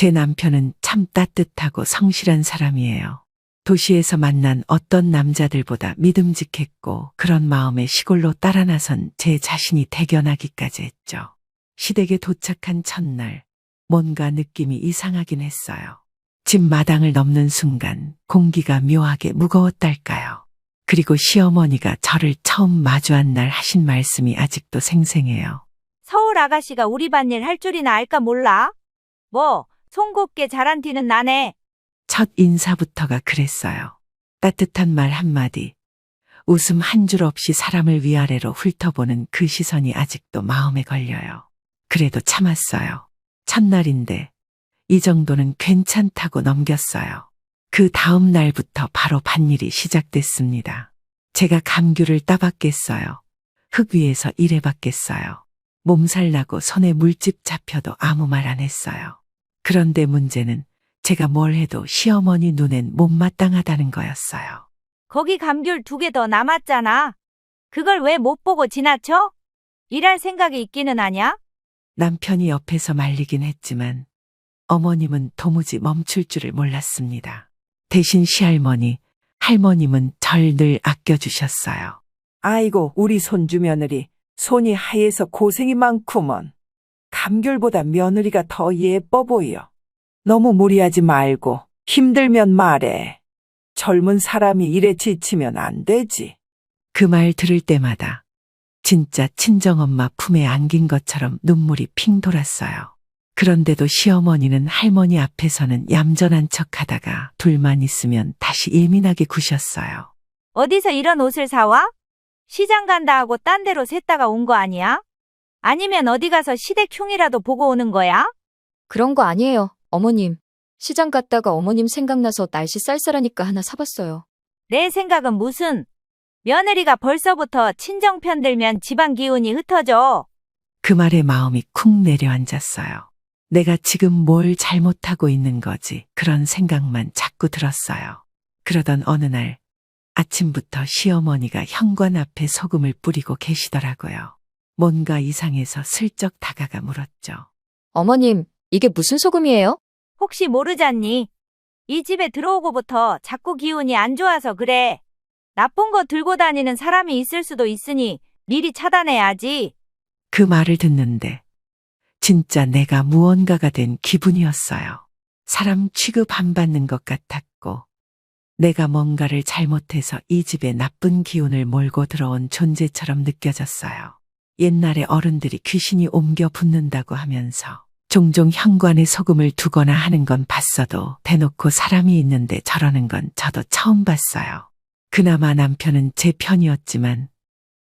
제 남편은 참 따뜻하고 성실한 사람이에요. 도시에서 만난 어떤 남자들보다 믿음직했고 그런 마음에 시골로 따라 나선 제 자신이 대견하기까지 했죠. 시댁에 도착한 첫날 뭔가 느낌이 이상하긴 했어요. 집 마당을 넘는 순간 공기가 묘하게 무거웠달까요. 그리고 시어머니가 저를 처음 마주한 날 하신 말씀이 아직도 생생해요. 서울 아가씨가 우리 밭일 할 줄이나 알까 몰라? 뭐, 송곱게 잘한 티는 나네. 첫 인사부터가 그랬어요. 따뜻한 말 한마디, 웃음 한 줄 없이 사람을 위아래로 훑어보는 그 시선이 아직도 마음에 걸려요. 그래도 참았어요. 첫날인데 이 정도는 괜찮다고 넘겼어요. 그 다음 날부터 바로 밭일이 시작됐습니다. 제가 감귤을 따봤겠어요. 흙 위에서 일해봤겠어요. 몸살 나고 손에 물집 잡혀도 아무 말 안 했어요. 그런데 문제는 제가 뭘 해도 시어머니 눈엔 못마땅하다는 거였어요. 거기 감귤 2개 더 남았잖아. 그걸 왜 못 보고 지나쳐? 일할 생각이 있기는 하냐? 남편이 옆에서 말리긴 했지만 어머님은 도무지 멈출 줄을 몰랐습니다. 대신 시할머니, 할머님은 절 늘 아껴주셨어요. 아이고, 우리 손주 며느리, 손이 하얘서 고생이 많구먼. 감귤보다 며느리가 더 예뻐 보여. 너무 무리하지 말고 힘들면 말해. 젊은 사람이 일에 지치면 안 되지. 그 말 들을 때마다 진짜 친정엄마 품에 안긴 것처럼 눈물이 핑 돌았어요. 그런데도 시어머니는 할머니 앞에서는 얌전한 척하다가 둘만 있으면 다시 예민하게 구셨어요. 어디서 이런 옷을 사와? 시장 간다 하고 딴 데로 샜다가 온 거 아니야? 아니면 어디 가서 시댁 흉이라도 보고 오는 거야? 그런 거 아니에요, 어머님. 시장 갔다가 어머님 생각나서 날씨 쌀쌀하니까 하나 사봤어요. 내 생각은 무슨? 며느리가 벌써부터 친정 편들면 집안 기운이 흩어져. 그 말에 마음이 쿵 내려앉았어요. 내가 지금 뭘 잘못하고 있는 거지, 그런 생각만 자꾸 들었어요. 그러던 어느 날 아침부터 시어머니가 현관 앞에 소금을 뿌리고 계시더라고요. 뭔가 이상해서 슬쩍 다가가 물었죠. 어머님, 이게 무슨 소금이에요? 혹시 모르잖니? 이 집에 들어오고부터 자꾸 기운이 안 좋아서 그래. 나쁜 거 들고 다니는 사람이 있을 수도 있으니 미리 차단해야지. 그 말을 듣는데 진짜 내가 무언가가 된 기분이었어요. 사람 취급 안 받는 것 같았고 내가 뭔가를 잘못해서 이 집에 나쁜 기운을 몰고 들어온 존재처럼 느껴졌어요. 옛날에 어른들이 귀신이 옮겨 붙는다고 하면서 종종 현관에 소금을 두거나 하는 건 봤어도 대놓고 사람이 있는데 저러는 건 저도 처음 봤어요. 그나마 남편은 제 편이었지만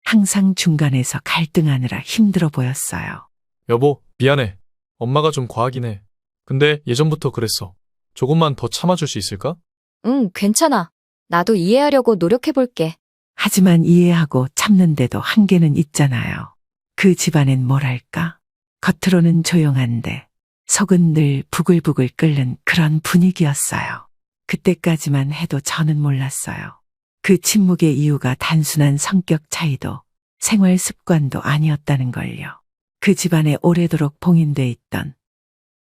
항상 중간에서 갈등하느라 힘들어 보였어요. 여보, 미안해. 엄마가 좀 과하긴 해. 근데 예전부터 그랬어. 조금만 더 참아줄 수 있을까? 응, 괜찮아. 나도 이해하려고 노력해볼게. 하지만 이해하고 참는데도 한계는 있잖아요. 그 집안엔 뭐랄까? 겉으로는 조용한데 속은 늘 부글부글 끓는 그런 분위기였어요. 그때까지만 해도 저는 몰랐어요. 그 침묵의 이유가 단순한 성격 차이도 생활 습관도 아니었다는 걸요. 그 집안에 오래도록 봉인돼 있던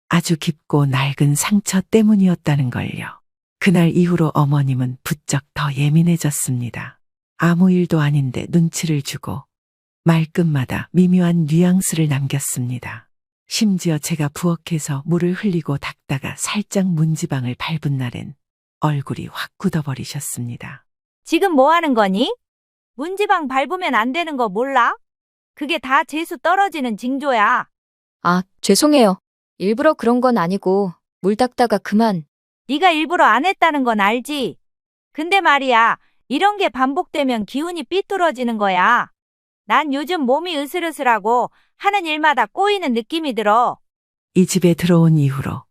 아주 깊고 낡은 상처 때문이었다는 걸요. 그날 이후로 어머님은 부쩍 더 예민해졌습니다. 아무 일도 아닌데 눈치를 주고 말끝마다 미묘한 뉘앙스를 남겼습니다. 심지어 제가 부엌에서 물을 흘리고 닦다가 살짝 문지방을 밟은 날엔 얼굴이 확 굳어버리셨습니다. 지금 뭐 하는 거니? 문지방 밟으면 안 되는 거 몰라? 그게 다 재수 떨어지는 징조야. 아, 죄송해요. 일부러 그런 건 아니고 물 닦다가 그만. 네가 일부러 안 했다는 건 알지? 근데 말이야, 이런 게 반복되면 기운이 삐뚤어지는 거야. 난 요즘 몸이 으슬으슬하고 하는 일마다 꼬이는 느낌이 들어. 이 집에 들어온 이후로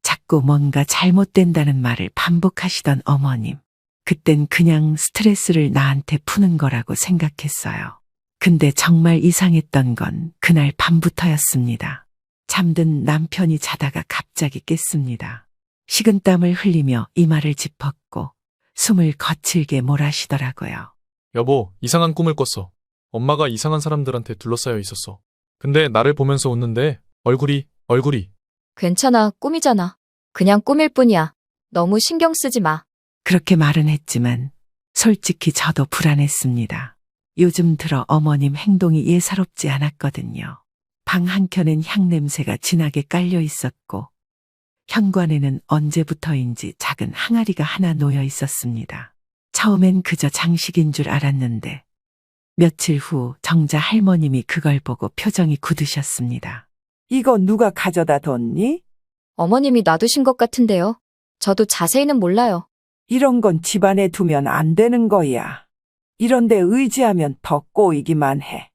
자꾸 뭔가 잘못된다는 말을 반복하시던 어머님. 그땐 그냥 스트레스를 나한테 푸는 거라고 생각했어요. 근데 정말 이상했던 건 그날 밤부터였습니다. 잠든 남편이 자다가 갑자기 깼습니다. 식은땀을 흘리며 이마를 짚었고 숨을 거칠게 몰아쉬더라고요. 여보, 이상한 꿈을 꿨어. 엄마가 이상한 사람들한테 둘러싸여 있었어. 근데 나를 보면서 웃는데 얼굴이. 괜찮아, 꿈이잖아. 그냥 꿈일 뿐이야. 너무 신경 쓰지 마. 그렇게 말은 했지만 솔직히 저도 불안했습니다. 요즘 들어 어머님 행동이 예사롭지 않았거든요. 방 한켠엔 향냄새가 진하게 깔려 있었고 현관에는 언제부터인지 작은 항아리가 하나 놓여 있었습니다. 처음엔 그저 장식인 줄 알았는데 며칠 후 정자 할머님이 그걸 보고 표정이 굳으셨습니다. 이거 누가 가져다 뒀니? 어머님이 놔두신 것 같은데요. 저도 자세히는 몰라요. 이런 건 집안에 두면 안 되는 거야. 이런데 의지하면 더 꼬이기만 해.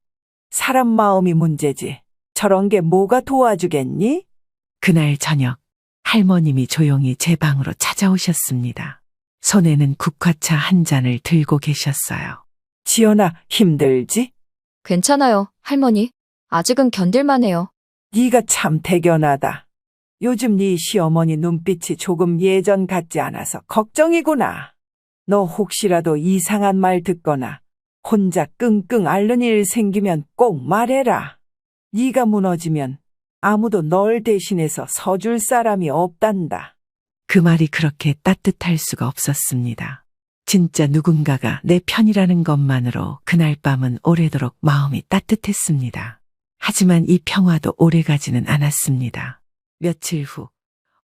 사람 마음이 문제지. 저런 게 뭐가 도와주겠니? 그날 저녁 할머님이 조용히 제 방으로 찾아오셨습니다. 손에는 국화차 한 잔을 들고 계셨어요. 지연아, 힘들지? 괜찮아요, 할머니. 아직은 견딜만해요. 네가 참 대견하다. 요즘 네 시어머니 눈빛이 조금 예전 같지 않아서 걱정이구나. 너 혹시라도 이상한 말 듣거나 혼자 끙끙 앓는 일 생기면 꼭 말해라. 네가 무너지면 아무도 널 대신해서 서줄 사람이 없단다. 그 말이 그렇게 따뜻할 수가 없었습니다. 진짜 누군가가 내 편이라는 것만으로 그날 밤은 오래도록 마음이 따뜻했습니다. 하지만 이 평화도 오래가지는 않았습니다. 며칠 후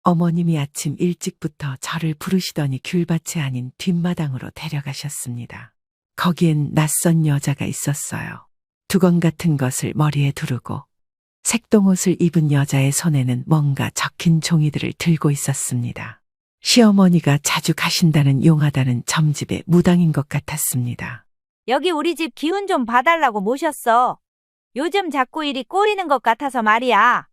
어머님이 아침 일찍부터 저를 부르시더니 귤밭이 아닌 뒷마당으로 데려가셨습니다. 거기엔 낯선 여자가 있었어요. 두건 같은 것을 머리에 두르고 색동옷을 입은 여자의 손에는 뭔가 적힌 종이들을 들고 있었습니다. 시어머니가 자주 가신다는 용하다는 점집의 무당인 것 같았습니다. 여기 우리 집 기운 좀 봐달라고 모셨어. 요즘 자꾸 일이 꼬이는 것 같아서 말이야.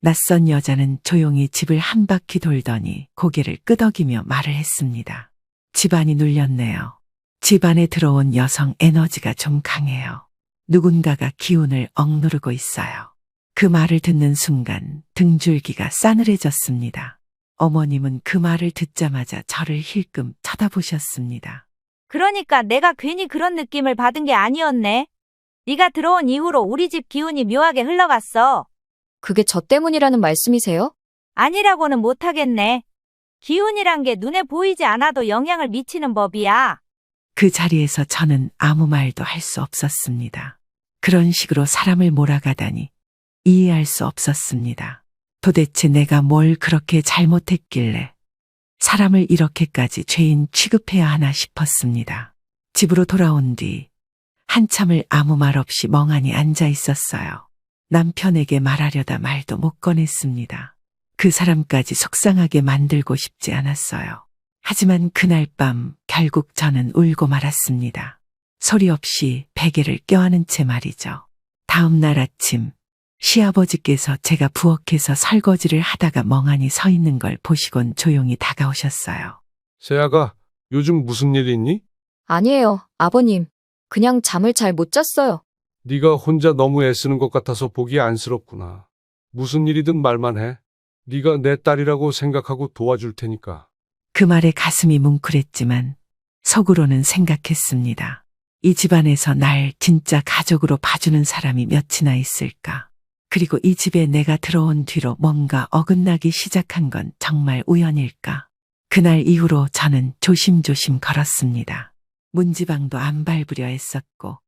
낯선 여자는 조용히 집을 한 바퀴 돌더니 고개를 끄덕이며 말을 했습니다. 집안이 눌렸네요. 집안에 들어온 여성 에너지가 좀 강해요. 누군가가 기운을 억누르고 있어요. 그 말을 듣는 순간 등줄기가 싸늘해졌습니다. 어머님은 그 말을 듣자마자 저를 힐끔 쳐다보셨습니다. 그러니까 내가 괜히 그런 느낌을 받은 게 아니었네. 네가 들어온 이후로 우리 집 기운이 묘하게 흘러갔어. 그게 저 때문이라는 말씀이세요? 아니라고는 못하겠네. 기운이란 게 눈에 보이지 않아도 영향을 미치는 법이야. 그 자리에서 저는 아무 말도 할 수 없었습니다. 그런 식으로 사람을 몰아가다니 이해할 수 없었습니다. 도대체 내가 뭘 그렇게 잘못했길래 사람을 이렇게까지 죄인 취급해야 하나 싶었습니다. 집으로 돌아온 뒤 한참을 아무 말 없이 멍하니 앉아 있었어요. 남편에게 말하려다 말도 못 꺼냈습니다. 그 사람까지 속상하게 만들고 싶지 않았어요. 하지만 그날 밤 결국 저는 울고 말았습니다. 소리 없이 베개를 껴안은 채 말이죠. 다음 날 아침 시아버지께서 제가 부엌에서 설거지를 하다가 멍하니 서 있는 걸 보시곤 조용히 다가오셨어요. 세아가 요즘 무슨 일 있니? 아니에요, 아버님. 그냥 잠을 잘 못 잤어요. 네가 혼자 너무 애쓰는 것 같아서 보기 안쓰럽구나. 무슨 일이든 말만 해. 네가 내 딸이라고 생각하고 도와줄 테니까. 그 말에 가슴이 뭉클했지만 속으로는 생각했습니다. 이 집안에서 날 진짜 가족으로 봐주는 사람이 몇이나 있을까? 그리고 이 집에 내가 들어온 뒤로 뭔가 어긋나기 시작한 건 정말 우연일까? 그날 이후로 저는 조심조심 걸었습니다. 문지방도 안 밟으려 했었고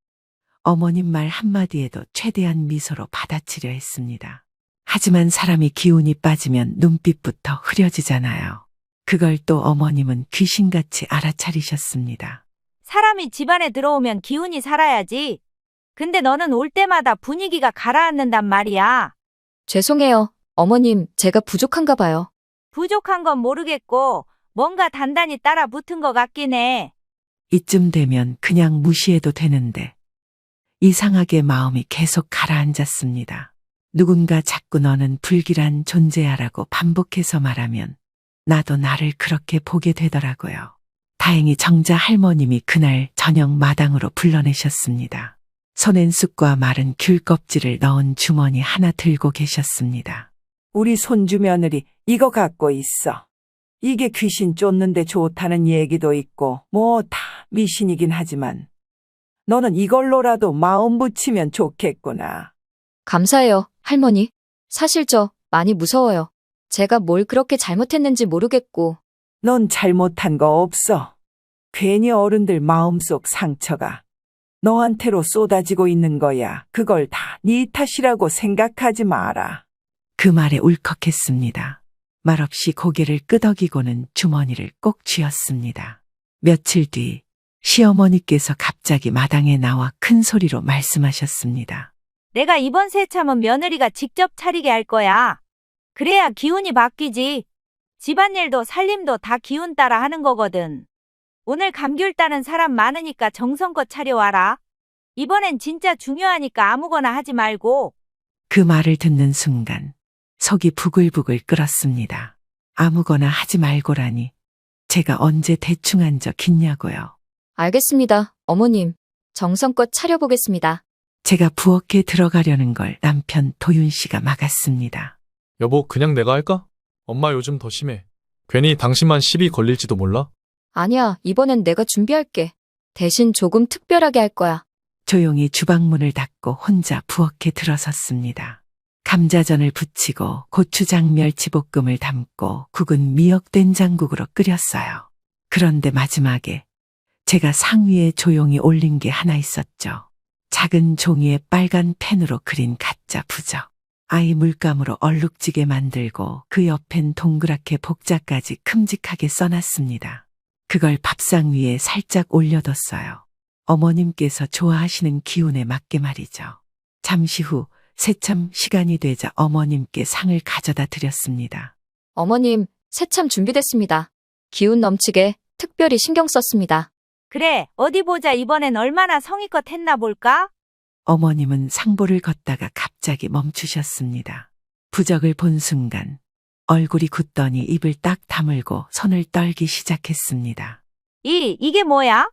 어머님 말 한마디에도 최대한 미소로 받아치려 했습니다. 하지만 사람이 기운이 빠지면 눈빛부터 흐려지잖아요. 그걸 또 어머님은 귀신같이 알아차리셨습니다. 사람이 집안에 들어오면 기운이 살아야지. 근데 너는 올 때마다 분위기가 가라앉는단 말이야. 죄송해요, 어머님. 제가 부족한가 봐요. 부족한 건 모르겠고 뭔가 단단히 따라 붙은 것 같긴 해. 이쯤 되면 그냥 무시해도 되는데 이상하게 마음이 계속 가라앉았습니다. 누군가 자꾸 너는 불길한 존재야라고 반복해서 말하면 나도 나를 그렇게 보게 되더라고요. 다행히 정자 할머님이 그날 저녁 마당으로 불러내셨습니다. 손엔 쑥과 마른 귤 껍질을 넣은 주머니 하나 들고 계셨습니다. 우리 손주 며느리 이거 갖고 있어. 이게 귀신 쫓는데 좋다는 얘기도 있고 뭐 다 미신이긴 하지만 너는 이걸로라도 마음 붙이면 좋겠구나. 감사해요, 할머니. 사실 저 많이 무서워요. 제가 뭘 그렇게 잘못했는지 모르겠고, 넌 잘못한 거 없어. 괜히 어른들 마음속 상처가 너한테로 쏟아지고 있는 거야. 그걸 다 네 탓이라고 생각하지 마라. 그 말에 울컥했습니다. 말없이 고개를 끄덕이고는 주머니를 꼭 쥐었습니다. 며칠 뒤 시어머니께서 갑자기 마당에 나와 큰 소리로 말씀하셨습니다. 내가 이번 새참은 며느리가 직접 차리게 할 거야. 그래야 기운이 바뀌지. 집안일도 살림도 다 기운 따라 하는 거거든. 오늘 감귤 따는 사람 많으니까 정성껏 차려와라. 이번엔 진짜 중요하니까 아무거나 하지 말고. 그 말을 듣는 순간 속이 부글부글 끓었습니다. 아무거나 하지 말고라니 제가 언제 대충 한 적 있냐고요. 알겠습니다, 어머님. 정성껏 차려보겠습니다. 제가 부엌에 들어가려는 걸 남편 도윤 씨가 막았습니다. 여보, 그냥 내가 할까? 엄마 요즘 더 심해. 괜히 당신만 시비 걸릴지도 몰라? 아니야, 이번엔 내가 준비할게. 대신 조금 특별하게 할 거야. 조용히 주방문을 닫고 혼자 부엌에 들어섰습니다. 감자전을 부치고 고추장 멸치볶음을 담고 국은 미역 된장국으로 끓였어요. 그런데 마지막에 제가 상위에 조용히 올린 게 하나 있었죠. 작은 종이에 빨간 펜으로 그린 가짜 부적. 아이 물감으로 얼룩지게 만들고 그 옆엔 동그랗게 복자까지 큼직하게 써놨습니다. 그걸 밥상 위에 살짝 올려뒀어요. 어머님께서 좋아하시는 기운에 맞게 말이죠. 잠시 후 새참 시간이 되자 어머님께 상을 가져다 드렸습니다. 어머님, 새참 준비됐습니다. 기운 넘치게 특별히 신경 썼습니다. 그래, 어디 보자. 이번엔 얼마나 성의껏 했나 볼까? 어머님은 상보를 걷다가 갑자기 멈추셨습니다. 부적을 본 순간 얼굴이 굳더니 입을 딱 다물고 손을 떨기 시작했습니다. 이게 뭐야?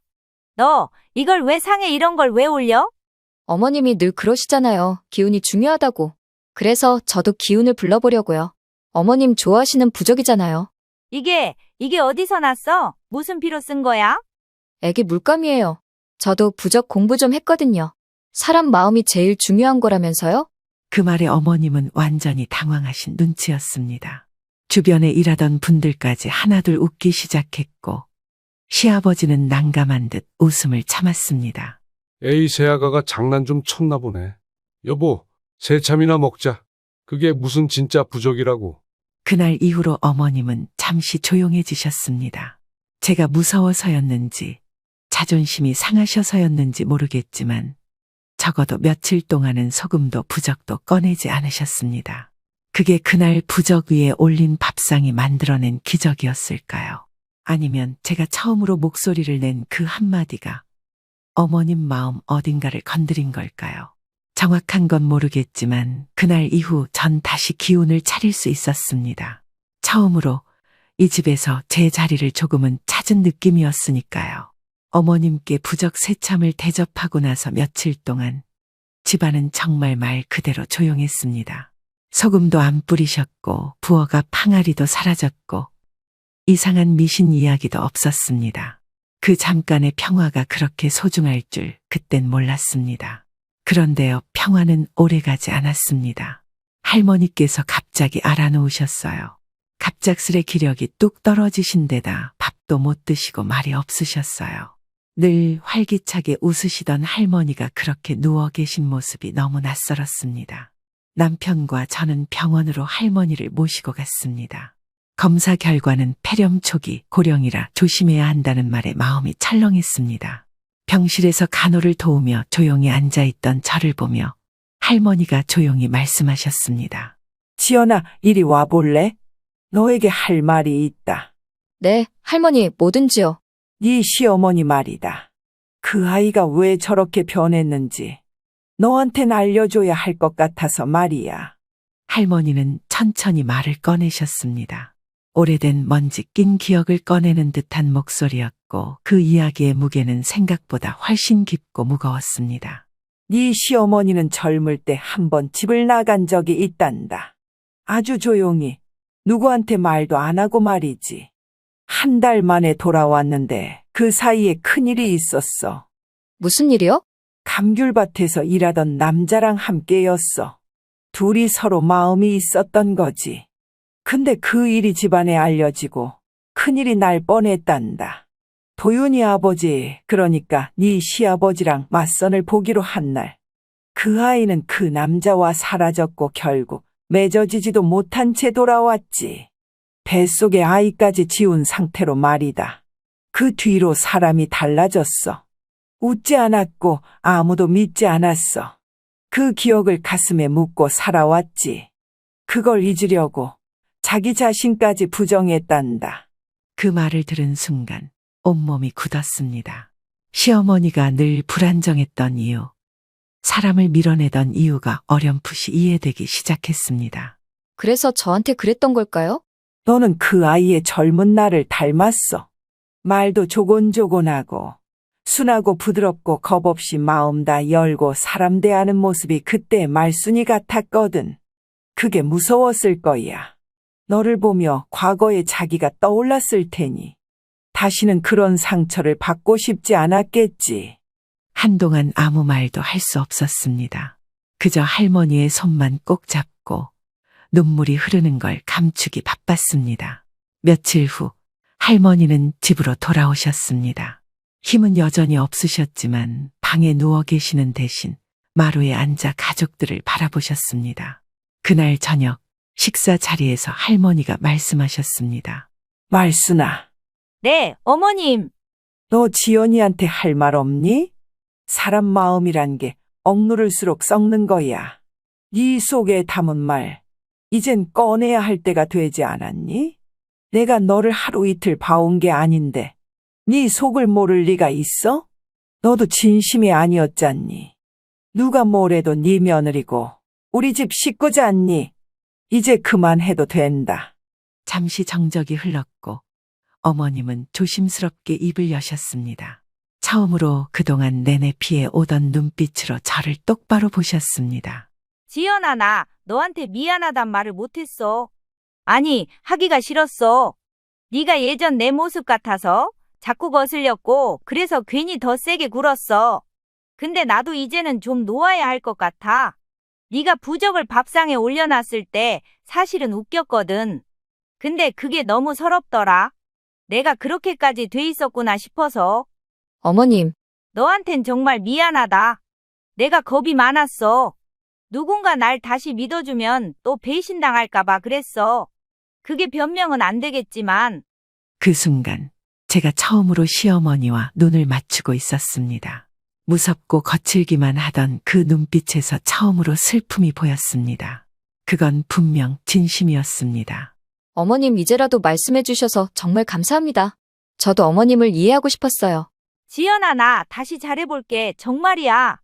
너 이걸 왜 상에 이런 걸 왜 올려? 어머님이 늘 그러시잖아요. 기운이 중요하다고. 그래서 저도 기운을 불러보려고요. 어머님 좋아하시는 부적이잖아요. 이게 어디서 났어? 무슨 피로 쓴 거야? 애기 물감이에요. 저도 부적 공부 좀 했거든요. 사람 마음이 제일 중요한 거라면서요? 그 말에 어머님은 완전히 당황하신 눈치였습니다. 주변에 일하던 분들까지 하나둘 웃기 시작했고 시아버지는 난감한 듯 웃음을 참았습니다. 에이, 새아가가 장난 좀 쳤나 보네. 여보, 새참이나 먹자. 그게 무슨 진짜 부적이라고. 그날 이후로 어머님은 잠시 조용해지셨습니다. 제가 무서워서였는지 자존심이 상하셔서였는지 모르겠지만 적어도 며칠 동안은 소금도 부적도 꺼내지 않으셨습니다. 그게 그날 부적 위에 올린 밥상이 만들어낸 기적이었을까요? 아니면 제가 처음으로 목소리를 낸 그 한마디가 어머님 마음 어딘가를 건드린 걸까요? 정확한 건 모르겠지만 그날 이후 전 다시 기운을 차릴 수 있었습니다. 처음으로 이 집에서 제 자리를 조금은 찾은 느낌이었으니까요. 어머님께 부적 새참을 대접하고 나서 며칠 동안 집안은 정말 말 그대로 조용했습니다. 소금도 안 뿌리셨고 부엌 항아리도 사라졌고 이상한 미신 이야기도 없었습니다. 그 잠깐의 평화가 그렇게 소중할 줄 그땐 몰랐습니다. 그런데요, 평화는 오래가지 않았습니다. 할머니께서 갑자기 알아놓으셨어요. 갑작스레 기력이 뚝 떨어지신 데다 밥도 못 드시고 말이 없으셨어요. 늘 활기차게 웃으시던 할머니가 그렇게 누워 계신 모습이 너무 낯설었습니다. 남편과 저는 병원으로 할머니를 모시고 갔습니다. 검사 결과는 폐렴 초기 고령이라 조심해야 한다는 말에 마음이 철렁했습니다. 병실에서 간호를 도우며 조용히 앉아있던 저를 보며 할머니가 조용히 말씀하셨습니다. 지연아, 이리 와볼래? 너에게 할 말이 있다. 네, 할머니, 뭐든지요. 네 시어머니 말이다. 그 아이가 왜 저렇게 변했는지 너한텐 알려줘야 할 것 같아서 말이야. 할머니는 천천히 말을 꺼내셨습니다. 오래된 먼지 낀 기억을 꺼내는 듯한 목소리였고 그 이야기의 무게는 생각보다 훨씬 깊고 무거웠습니다. 네 시어머니는 젊을 때 한 번 집을 나간 적이 있단다. 아주 조용히 누구한테 말도 안 하고 말이지. 한 달 만에 돌아왔는데 그 사이에 큰일이 있었어. 무슨 일이요? 감귤밭에서 일하던 남자랑 함께였어. 둘이 서로 마음이 있었던 거지. 근데 그 일이 집안에 알려지고 큰일이 날 뻔했단다. 도윤이 아버지, 그러니까 네 시아버지랑 맞선을 보기로 한 날, 그 아이는 그 남자와 사라졌고 결국 맺어지지도 못한 채 돌아왔지. 뱃속에 아이까지 지운 상태로 말이다. 그 뒤로 사람이 달라졌어. 웃지 않았고 아무도 믿지 않았어. 그 기억을 가슴에 묻고 살아왔지. 그걸 잊으려고 자기 자신까지 부정했단다. 그 말을 들은 순간 온몸이 굳었습니다. 시어머니가 늘 불안정했던 이유, 사람을 밀어내던 이유가 어렴풋이 이해되기 시작했습니다. 그래서 저한테 그랬던 걸까요? 너는 그 아이의 젊은 날을 닮았어. 말도 조곤조곤하고 순하고 부드럽고 겁없이 마음 다 열고 사람 대하는 모습이 그때 말순이 같았거든. 그게 무서웠을 거야. 너를 보며 과거의 자기가 떠올랐을 테니 다시는 그런 상처를 받고 싶지 않았겠지. 한동안 아무 말도 할 수 없었습니다. 그저 할머니의 손만 꼭 잡고 눈물이 흐르는 걸 감추기 바빴습니다. 며칠 후 할머니는 집으로 돌아오셨습니다. 힘은 여전히 없으셨지만 방에 누워 계시는 대신 마루에 앉아 가족들을 바라보셨습니다. 그날 저녁 식사 자리에서 할머니가 말씀하셨습니다. 말순아, 네, 어머님. 너 지연이한테 할 말 없니? 사람 마음이란 게 억누를수록 썩는 거야. 네 속에 담은 말, 이젠 꺼내야 할 때가 되지 않았니? 내가 너를 하루 이틀 봐온 게 아닌데 네 속을 모를 리가 있어? 너도 진심이 아니었잖니. 누가 뭐래도 네 며느리고 우리 집 식구잖니. 이제 그만해도 된다. 잠시 정적이 흘렀고 어머님은 조심스럽게 입을 여셨습니다. 처음으로 그동안 내내 피해 오던 눈빛으로 저를 똑바로 보셨습니다. 지연아, 나 너한테 미안하단 말을 못했어. 아니, 하기가 싫었어. 네가 예전 내 모습 같아서 자꾸 거슬렸고 그래서 괜히 더 세게 굴었어. 근데 나도 이제는 좀 놓아야 할 것 같아. 네가 부적을 밥상에 올려놨을 때 사실은 웃겼거든. 근데 그게 너무 서럽더라. 내가 그렇게까지 돼 있었구나 싶어서. 어머님, 너한텐 정말 미안하다. 내가 겁이 많았어. 누군가 날 다시 믿어주면 또 배신당할까봐 그랬어. 그게 변명은 안 되겠지만. 그 순간 제가 처음으로 시어머니와 눈을 맞추고 있었습니다. 무섭고 거칠기만 하던 그 눈빛에서 처음으로 슬픔이 보였습니다. 그건 분명 진심이었습니다. 어머님 이제라도 말씀해 주셔서 정말 감사합니다. 저도 어머님을 이해하고 싶었어요. 지연아, 나 다시 잘해볼게. 정말이야.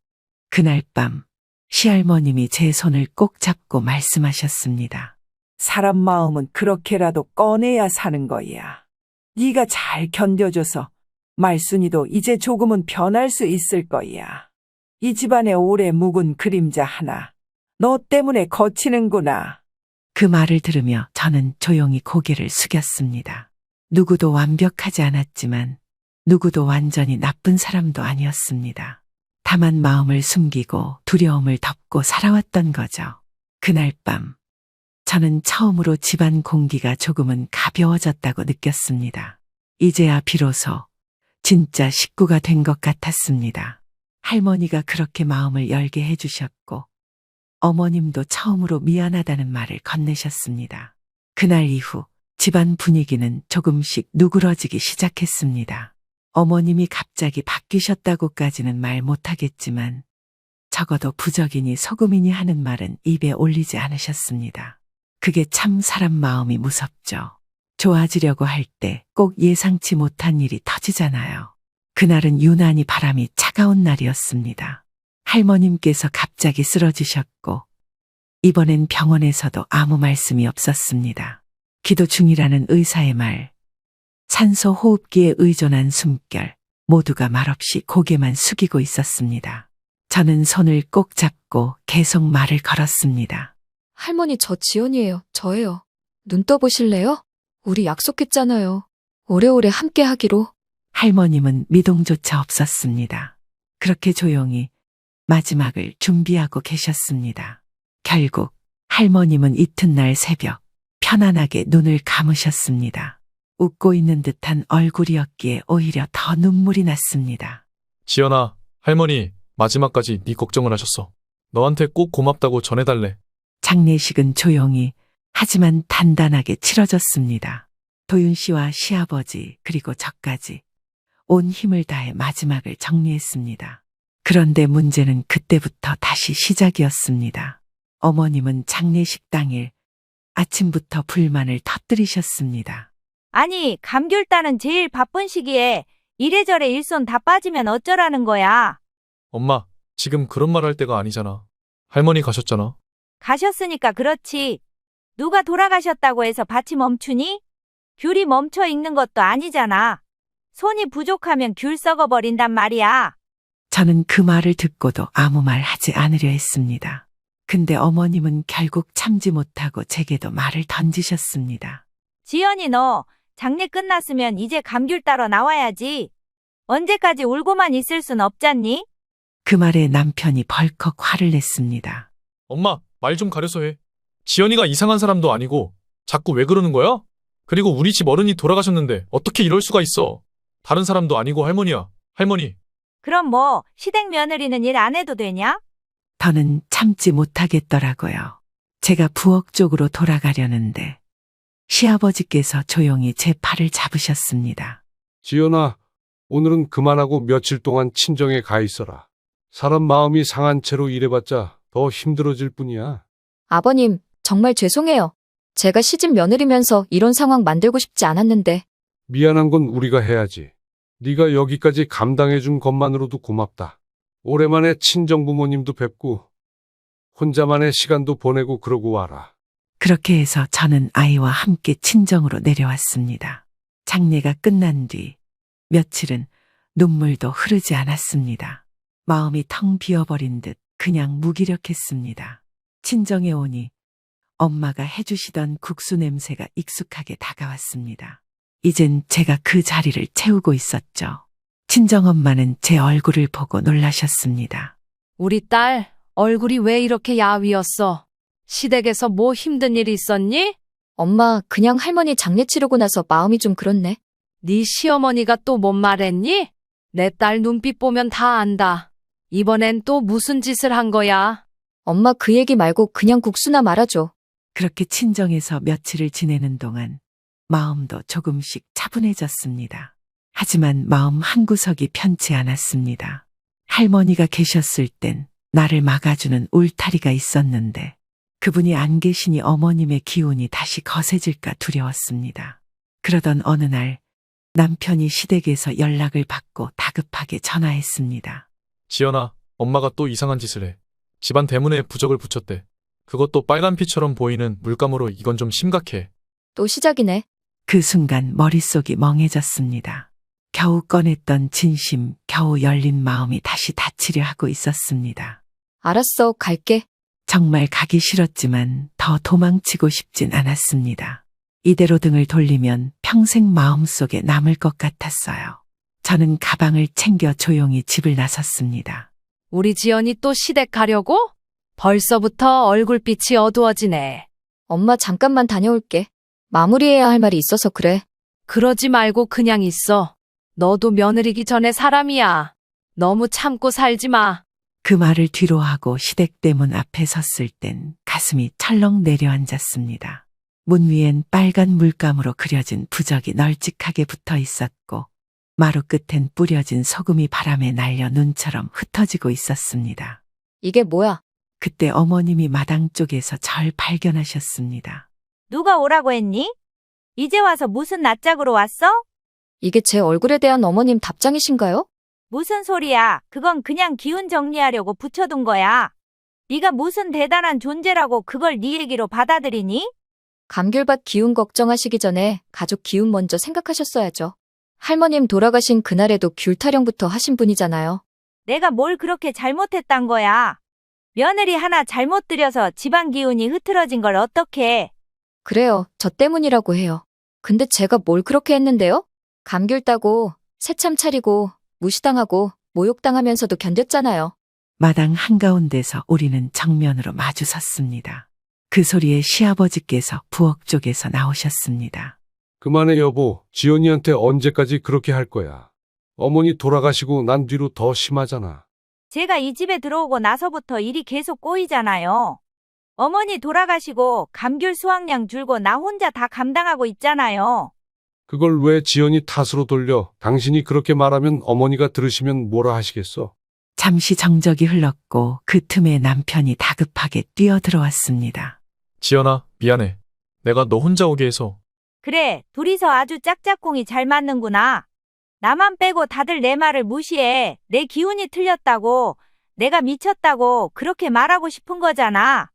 그날 밤 시할머님이 제 손을 꼭 잡고 말씀하셨습니다. 사람 마음은 그렇게라도 꺼내야 사는 거야. 네가 잘 견뎌줘서 말순이도 이제 조금은 변할 수 있을 거야. 이 집안에 오래 묵은 그림자 하나, 너 때문에 거치는구나. 그 말을 들으며 저는 조용히 고개를 숙였습니다. 누구도 완벽하지 않았지만 누구도 완전히 나쁜 사람도 아니었습니다. 다만 마음을 숨기고 두려움을 덮고 살아왔던 거죠. 그날 밤 저는 처음으로 집안 공기가 조금은 가벼워졌다고 느꼈습니다. 이제야 비로소 진짜 식구가 된 것 같았습니다. 할머니가 그렇게 마음을 열게 해주셨고 어머님도 처음으로 미안하다는 말을 건네셨습니다. 그날 이후 집안 분위기는 조금씩 누그러지기 시작했습니다. 어머님이 갑자기 바뀌셨다고까지는 말 못하겠지만 적어도 부적이니 소금이니 하는 말은 입에 올리지 않으셨습니다. 그게 참 사람 마음이 무섭죠. 좋아지려고 할 때 꼭 예상치 못한 일이 터지잖아요. 그날은 유난히 바람이 차가운 날이었습니다. 할머님께서 갑자기 쓰러지셨고 이번엔 병원에서도 아무 말씀이 없었습니다. 기도 중이라는 의사의 말, 산소 호흡기에 의존한 숨결, 모두가 말없이 고개만 숙이고 있었습니다. 저는 손을 꼭 잡고 계속 말을 걸었습니다. 할머니 저 지연이에요. 저예요. 눈 떠보실래요? 우리 약속했잖아요. 오래오래 함께 하기로. 할머님은 미동조차 없었습니다. 그렇게 조용히 마지막을 준비하고 계셨습니다. 결국 할머님은 이튿날 새벽 편안하게 눈을 감으셨습니다. 웃고 있는 듯한 얼굴이었기에 오히려 더 눈물이 났습니다. 지연아, 할머니 마지막까지 네 걱정을 하셨어. 너한테 꼭 고맙다고 전해달래. 장례식은 조용히 하지만 단단하게 치러졌습니다. 도윤 씨와 시아버지 그리고 저까지 온 힘을 다해 마지막을 정리했습니다. 그런데 문제는 그때부터 다시 시작이었습니다. 어머님은 장례식 당일 아침부터 불만을 터뜨리셨습니다. 아니, 감귤 따는 제일 바쁜 시기에 이래저래 일손 다 빠지면 어쩌라는 거야. 엄마, 지금 그런 말 할 때가 아니잖아. 할머니 가셨잖아. 가셨으니까 그렇지. 누가 돌아가셨다고 해서 밭이 멈추니? 귤이 멈춰 익는 것도 아니잖아. 손이 부족하면 귤 썩어버린단 말이야. 저는 그 말을 듣고도 아무 말 하지 않으려 했습니다. 근데 어머님은 결국 참지 못하고 제게도 말을 던지셨습니다. 지연이 너 장례 끝났으면 이제 감귤 따러 나와야지. 언제까지 울고만 있을 순 없잖니? 그 말에 남편이 벌컥 화를 냈습니다. 엄마, 말 좀 가려서 해. 지연이가 이상한 사람도 아니고 자꾸 왜 그러는 거야? 그리고 우리 집 어른이 돌아가셨는데 어떻게 이럴 수가 있어? 다른 사람도 아니고 할머니야. 할머니. 그럼 뭐 시댁 며느리는 일 안 해도 되냐? 더는 참지 못하겠더라고요. 제가 부엌 쪽으로 돌아가려는데 시아버지께서 조용히 제 팔을 잡으셨습니다. 지연아, 오늘은 그만하고 며칠 동안 친정에 가 있어라. 사람 마음이 상한 채로 일해봤자 더 힘들어질 뿐이야. 아버님, 정말 죄송해요. 제가 시집 며느리면서 이런 상황 만들고 싶지 않았는데. 미안한 건 우리가 해야지. 네가 여기까지 감당해준 것만으로도 고맙다. 오랜만에 친정부모님도 뵙고 혼자만의 시간도 보내고 그러고 와라. 그렇게 해서 저는 아이와 함께 친정으로 내려왔습니다. 장례가 끝난 뒤 며칠은 눈물도 흐르지 않았습니다. 마음이 텅 비어버린 듯 그냥 무기력했습니다. 친정에 오니 엄마가 해주시던 국수 냄새가 익숙하게 다가왔습니다. 이젠 제가 그 자리를 채우고 있었죠. 친정엄마는 제 얼굴을 보고 놀라셨습니다. 우리 딸 얼굴이 왜 이렇게 야위었어? 시댁에서 뭐 힘든 일이 있었니? 엄마, 그냥 할머니 장례 치르고 나서 마음이 좀 그렇네. 네 시어머니가 또 뭔 말했니? 내 딸 눈빛 보면 다 안다. 이번엔 또 무슨 짓을 한 거야? 엄마 그 얘기 말고 그냥 국수나 말아줘. 그렇게 친정에서 며칠을 지내는 동안 마음도 조금씩 차분해졌습니다. 하지만 마음 한구석이 편치 않았습니다. 할머니가 계셨을 땐 나를 막아주는 울타리가 있었는데 그분이 안 계시니 어머님의 기운이 다시 거세질까 두려웠습니다. 그러던 어느 날 남편이 시댁에서 연락을 받고 다급하게 전화했습니다. 지연아, 엄마가 또 이상한 짓을 해. 집안 대문에 부적을 붙였대. 그것도 빨간 피처럼 보이는 물감으로. 이건 좀 심각해. 또 시작이네. 그 순간 머릿속이 멍해졌습니다. 겨우 꺼냈던 진심, 겨우 열린 마음이 다시 닫히려 하고 있었습니다. 알았어, 갈게. 정말 가기 싫었지만 더 도망치고 싶진 않았습니다. 이대로 등을 돌리면 평생 마음속에 남을 것 같았어요. 저는 가방을 챙겨 조용히 집을 나섰습니다. 우리 지연이 또 시댁 가려고? 벌써부터 얼굴빛이 어두워지네. 엄마 잠깐만 다녀올게. 마무리해야 할 말이 있어서 그래. 그러지 말고 그냥 있어. 너도 며느리기 전에 사람이야. 너무 참고 살지 마. 그 말을 뒤로 하고 시댁 대문 앞에 섰을 땐 가슴이 철렁 내려앉았습니다. 문 위엔 빨간 물감으로 그려진 부적이 널찍하게 붙어 있었고 마루 끝엔 뿌려진 소금이 바람에 날려 눈처럼 흩어지고 있었습니다. 이게 뭐야? 그때 어머님이 마당 쪽에서 절 발견하셨습니다. 누가 오라고 했니? 이제 와서 무슨 낯짝으로 왔어? 이게 제 얼굴에 대한 어머님 답장이신가요? 무슨 소리야. 그건 그냥 기운 정리하려고 붙여둔 거야. 네가 무슨 대단한 존재라고 그걸 네 얘기로 받아들이니? 감귤밭 기운 걱정하시기 전에 가족 기운 먼저 생각하셨어야죠. 할머님 돌아가신 그날에도 귤 타령부터 하신 분이잖아요. 내가 뭘 그렇게 잘못했단 거야. 며느리 하나 잘못 들여서 집안 기운이 흐트러진 걸 어떡해. 그래요, 저 때문이라고 해요. 근데 제가 뭘 그렇게 했는데요? 감귤 따고 새참 차리고 무시당하고 모욕당하면서도 견뎠잖아요. 마당 한가운데서 우리는 정면으로 마주 섰습니다. 그 소리에 시아버지께서 부엌 쪽에서 나오셨습니다. 그만해 여보. 지연이한테 언제까지 그렇게 할 거야. 어머니 돌아가시고 난 뒤로 더 심하잖아. 제가 이 집에 들어오고 나서부터 일이 계속 꼬이잖아요. 어머니 돌아가시고 감귤 수확량 줄고 나 혼자 다 감당하고 있잖아요. 그걸 왜 지연이 탓으로 돌려? 당신이 그렇게 말하면 어머니가 들으시면 뭐라 하시겠어? 잠시 정적이 흘렀고 그 틈에 남편이 다급하게 뛰어들어왔습니다. 지연아, 미안해. 내가 너 혼자 오게 해서. 그래, 둘이서 아주 짝짝꿍이 잘 맞는구나. 나만 빼고 다들 내 말을 무시해. 내 기운이 틀렸다고, 내가 미쳤다고 그렇게 말하고 싶은 거잖아.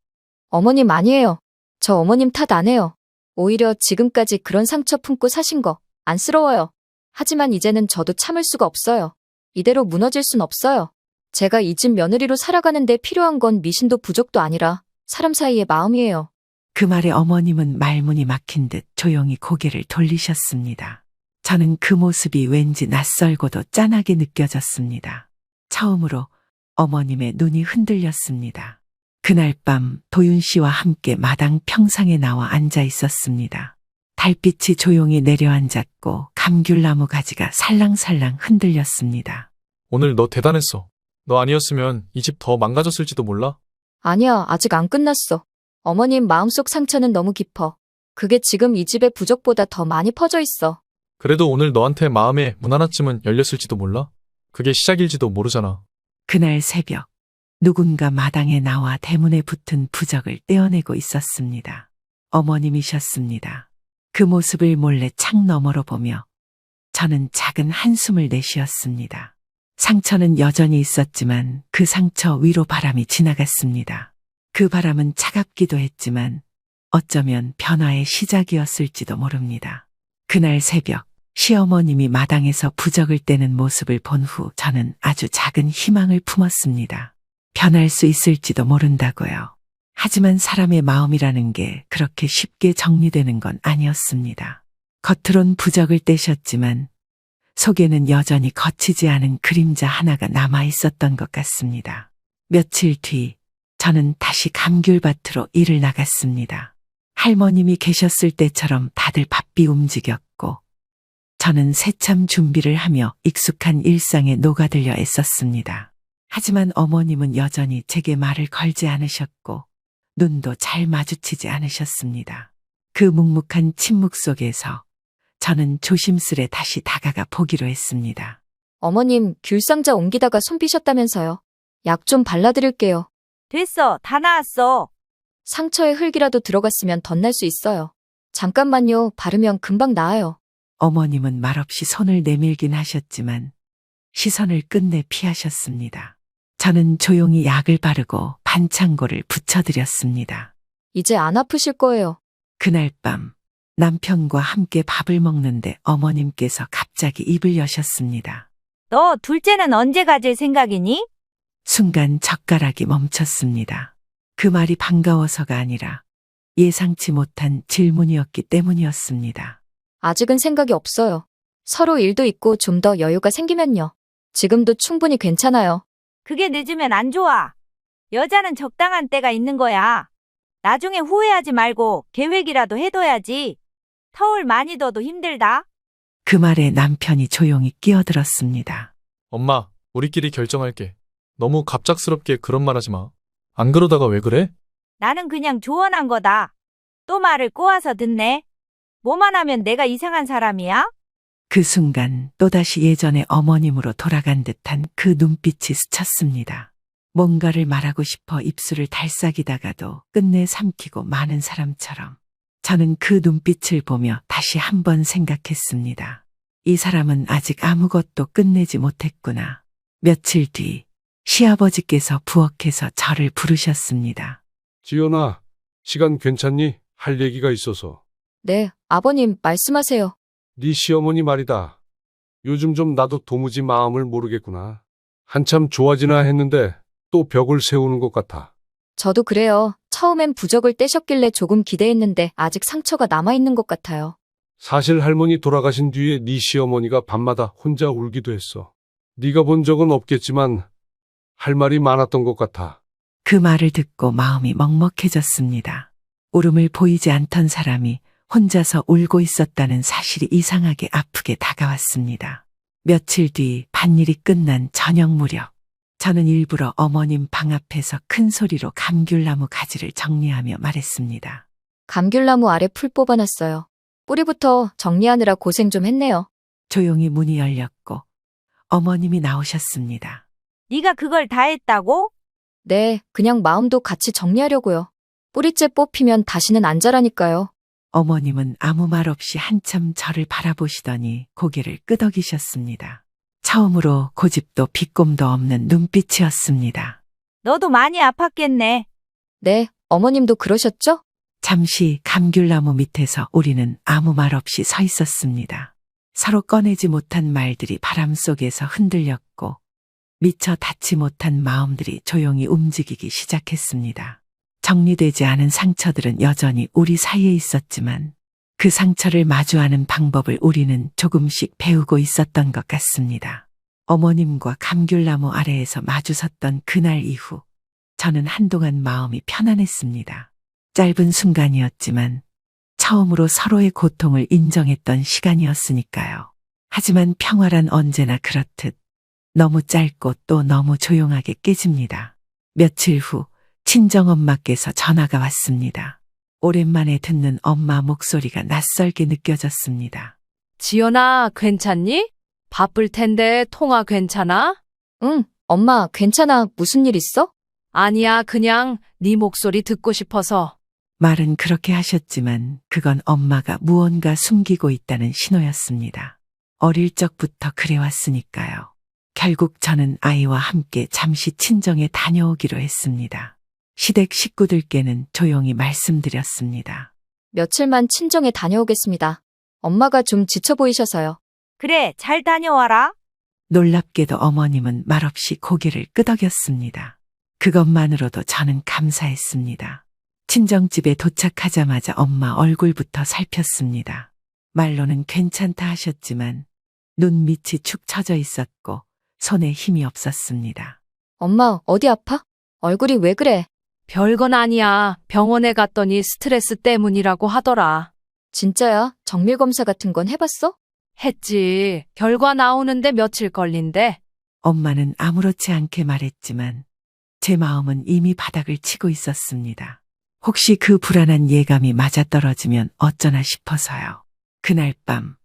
어머님 아니에요. 저 어머님 탓 안 해요. 오히려 지금까지 그런 상처 품고 사신 거 안쓰러워요. 하지만 이제는 저도 참을 수가 없어요. 이대로 무너질 순 없어요. 제가 이 집 며느리로 살아가는데 필요한 건 미신도 부족도 아니라 사람 사이의 마음이에요. 그 말에 어머님은 말문이 막힌 듯 조용히 고개를 돌리셨습니다. 저는 그 모습이 왠지 낯설고도 짠하게 느껴졌습니다. 처음으로 어머님의 눈이 흔들렸습니다. 그날 밤 도윤 씨와 함께 마당 평상에 나와 앉아 있었습니다. 달빛이 조용히 내려앉았고 감귤나무 가지가 살랑살랑 흔들렸습니다. 오늘 너 대단했어. 너 아니었으면 이 집 더 망가졌을지도 몰라. 아니야, 아직 안 끝났어. 어머님 마음속 상처는 너무 깊어. 그게 지금 이 집의 부적보다 더 많이 퍼져 있어. 그래도 오늘 너한테 마음의 문 하나쯤은 열렸을지도 몰라. 그게 시작일지도 모르잖아. 그날 새벽 누군가 마당에 나와 대문에 붙은 부적을 떼어내고 있었습니다. 어머님이셨습니다. 그 모습을 몰래 창 너머로 보며 저는 작은 한숨을 내쉬었습니다. 상처는 여전히 있었지만 그 상처 위로 바람이 지나갔습니다. 그 바람은 차갑기도 했지만 어쩌면 변화의 시작이었을지도 모릅니다. 그날 새벽 시어머님이 마당에서 부적을 떼는 모습을 본 후 저는 아주 작은 희망을 품었습니다. 변할 수 있을지도 모른다고요. 하지만 사람의 마음이라는 게 그렇게 쉽게 정리되는 건 아니었습니다. 겉으론 부적을 떼셨지만 속에는 여전히 거치지 않은 그림자 하나가 남아 있었던 것 같습니다. 며칠 뒤 저는 다시 감귤밭으로 일을 나갔습니다. 할머님이 계셨을 때처럼 다들 바삐 움직였고 저는 새참 준비를 하며 익숙한 일상에 녹아들려 애썼습니다. 하지만 어머님은 여전히 제게 말을 걸지 않으셨고 눈도 잘 마주치지 않으셨습니다. 그 묵묵한 침묵 속에서 저는 조심스레 다시 다가가 보기로 했습니다. 어머님, 귤상자 옮기다가 손 비셨다면서요. 약 좀 발라드릴게요. 됐어, 다 나았어. 상처에 흙이라도 들어갔으면 덧날 수 있어요. 잠깐만요, 바르면 금방 나아요. 어머님은 말없이 손을 내밀긴 하셨지만 시선을 끝내 피하셨습니다. 저는 조용히 약을 바르고 반창고를 붙여드렸습니다. 이제 안 아프실 거예요. 그날 밤 남편과 함께 밥을 먹는데 어머님께서 갑자기 입을 여셨습니다. 너 둘째는 언제 가질 생각이니? 순간 젓가락이 멈췄습니다. 그 말이 반가워서가 아니라 예상치 못한 질문이었기 때문이었습니다. 아직은 생각이 없어요. 서로 일도 있고 좀 더 여유가 생기면요. 지금도 충분히 괜찮아요. 그게 늦으면 안 좋아. 여자는 적당한 때가 있는 거야. 나중에 후회하지 말고 계획이라도 해둬야지. 터울 많이 둬도 힘들다. 그 말에 남편이 조용히 끼어들었습니다. 엄마, 우리끼리 결정할게. 너무 갑작스럽게 그런 말 하지 마. 안 그러다가 왜 그래? 나는 그냥 조언한 거다. 또 말을 꼬아서 듣네. 뭐만 하면 내가 이상한 사람이야? 그 순간 또다시 예전의 어머님으로 돌아간 듯한 그 눈빛이 스쳤습니다. 뭔가를 말하고 싶어 입술을 달싹이다가도 끝내 삼키고 마는 사람처럼 저는 그 눈빛을 보며 다시 한번 생각했습니다. 이 사람은 아직 아무것도 끝내지 못했구나. 며칠 뒤 시아버지께서 부엌에서 저를 부르셨습니다. 지연아, 시간 괜찮니? 할 얘기가 있어서. 네, 아버님 말씀하세요. 네 시어머니 말이다. 요즘 좀 나도 도무지 마음을 모르겠구나. 한참 좋아지나 했는데 또 벽을 세우는 것 같아. 저도 그래요. 처음엔 부적을 떼셨길래 조금 기대했는데 아직 상처가 남아있는 것 같아요. 사실 할머니 돌아가신 뒤에 네 시어머니가 밤마다 혼자 울기도 했어. 네가 본 적은 없겠지만 할 말이 많았던 것 같아. 그 말을 듣고 마음이 먹먹해졌습니다. 울음을 보이지 않던 사람이 혼자서 울고 있었다는 사실이 이상하게 아프게 다가왔습니다. 며칠 뒤 밭일이 끝난 저녁 무렵, 저는 일부러 어머님 방 앞에서 큰 소리로 감귤나무 가지를 정리하며 말했습니다. 감귤나무 아래 풀 뽑아놨어요. 뿌리부터 정리하느라 고생 좀 했네요. 조용히 문이 열렸고 어머님이 나오셨습니다. 네가 그걸 다 했다고? 네, 그냥 마음도 같이 정리하려고요. 뿌리째 뽑히면 다시는 안 자라니까요. 어머님은 아무 말 없이 한참 저를 바라보시더니 고개를 끄덕이셨습니다. 처음으로 고집도 비꼼도 없는 눈빛이었습니다. 너도 많이 아팠겠네. 네, 어머님도 그러셨죠? 잠시 감귤나무 밑에서 우리는 아무 말 없이 서 있었습니다. 서로 꺼내지 못한 말들이 바람 속에서 흔들렸고 미처 닿지 못한 마음들이 조용히 움직이기 시작했습니다. 정리되지 않은 상처들은 여전히 우리 사이에 있었지만 그 상처를 마주하는 방법을 우리는 조금씩 배우고 있었던 것 같습니다. 어머님과 감귤나무 아래에서 마주섰던 그날 이후 저는 한동안 마음이 편안했습니다. 짧은 순간이었지만 처음으로 서로의 고통을 인정했던 시간이었으니까요. 하지만 평화란 언제나 그렇듯 너무 짧고 또 너무 조용하게 깨집니다. 며칠 후 친정엄마께서 전화가 왔습니다. 오랜만에 듣는 엄마 목소리가 낯설게 느껴졌습니다. 지연아, 괜찮니? 바쁠 텐데 통화 괜찮아? 응, 엄마, 괜찮아. 무슨 일 있어? 아니야, 그냥 네 목소리 듣고 싶어서. 말은 그렇게 하셨지만 그건 엄마가 무언가 숨기고 있다는 신호였습니다. 어릴 적부터 그래왔으니까요. 결국 저는 아이와 함께 잠시 친정에 다녀오기로 했습니다. 시댁 식구들께는 조용히 말씀드렸습니다. 며칠만 친정에 다녀오겠습니다. 엄마가 좀 지쳐 보이셔서요. 그래, 잘 다녀와라. 놀랍게도 어머님은 말없이 고개를 끄덕였습니다. 그것만으로도 저는 감사했습니다. 친정집에 도착하자마자 엄마 얼굴부터 살폈습니다. 말로는 괜찮다 하셨지만 눈 밑이 축 처져 있었고 손에 힘이 없었습니다. 엄마, 어디 아파? 얼굴이 왜 그래? 별건 아니야. 병원에 갔더니 스트레스 때문이라고 하더라. 진짜야? 정밀검사 같은 건 해봤어? 했지. 결과 나오는데 며칠 걸린대. 엄마는 아무렇지 않게 말했지만 제 마음은 이미 바닥을 치고 있었습니다. 혹시 그 불안한 예감이 맞아떨어지면 어쩌나 싶어서요. 그날 밤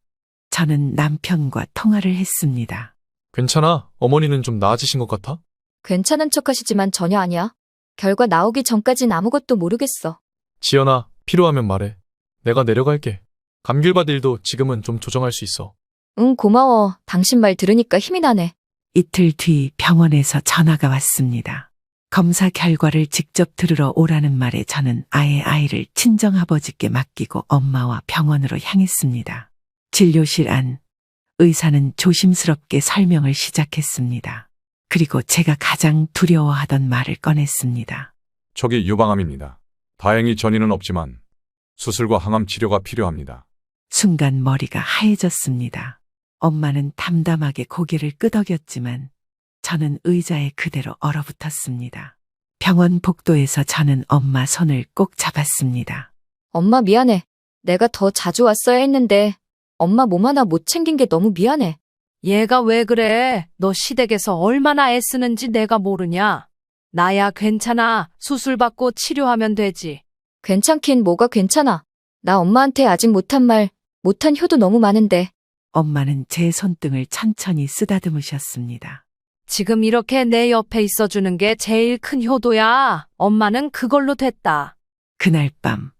저는 남편과 통화를 했습니다. 괜찮아. 어머니는 좀 나아지신 것 같아? 괜찮은 척 하시지만 전혀 아니야. 결과 나오기 전까진 아무것도 모르겠어. 지연아, 필요하면 말해. 내가 내려갈게. 감귤밭 일도 지금은 좀 조정할 수 있어. 응, 고마워. 당신 말 들으니까 힘이 나네. 이틀 뒤 병원에서 전화가 왔습니다. 검사 결과를 직접 들으러 오라는 말에 저는 아예 아이를 친정아버지께 맡기고 엄마와 병원으로 향했습니다. 진료실 안 의사는 조심스럽게 설명을 시작했습니다. 그리고 제가 가장 두려워하던 말을 꺼냈습니다. 초기 유방암입니다. 다행히 전이는 없지만 수술과 항암 치료가 필요합니다. 순간 머리가 하얘졌습니다. 엄마는 담담하게 고개를 끄덕였지만 저는 의자에 그대로 얼어붙었습니다. 병원 복도에서 저는 엄마 손을 꼭 잡았습니다. 엄마 미안해. 내가 더 자주 왔어야 했는데 엄마 몸 하나 못 챙긴 게 너무 미안해. 얘가 왜 그래? 너 시댁에서 얼마나 애쓰는지 내가 모르냐? 나야 괜찮아. 수술 받고 치료하면 되지. 괜찮긴 뭐가 괜찮아. 나 엄마한테 아직 못한 말, 못한 효도 너무 많은데. 엄마는 제 손등을 천천히 쓰다듬으셨습니다. 지금 이렇게 내 옆에 있어주는 게 제일 큰 효도야. 엄마는 그걸로 됐다. 그날 밤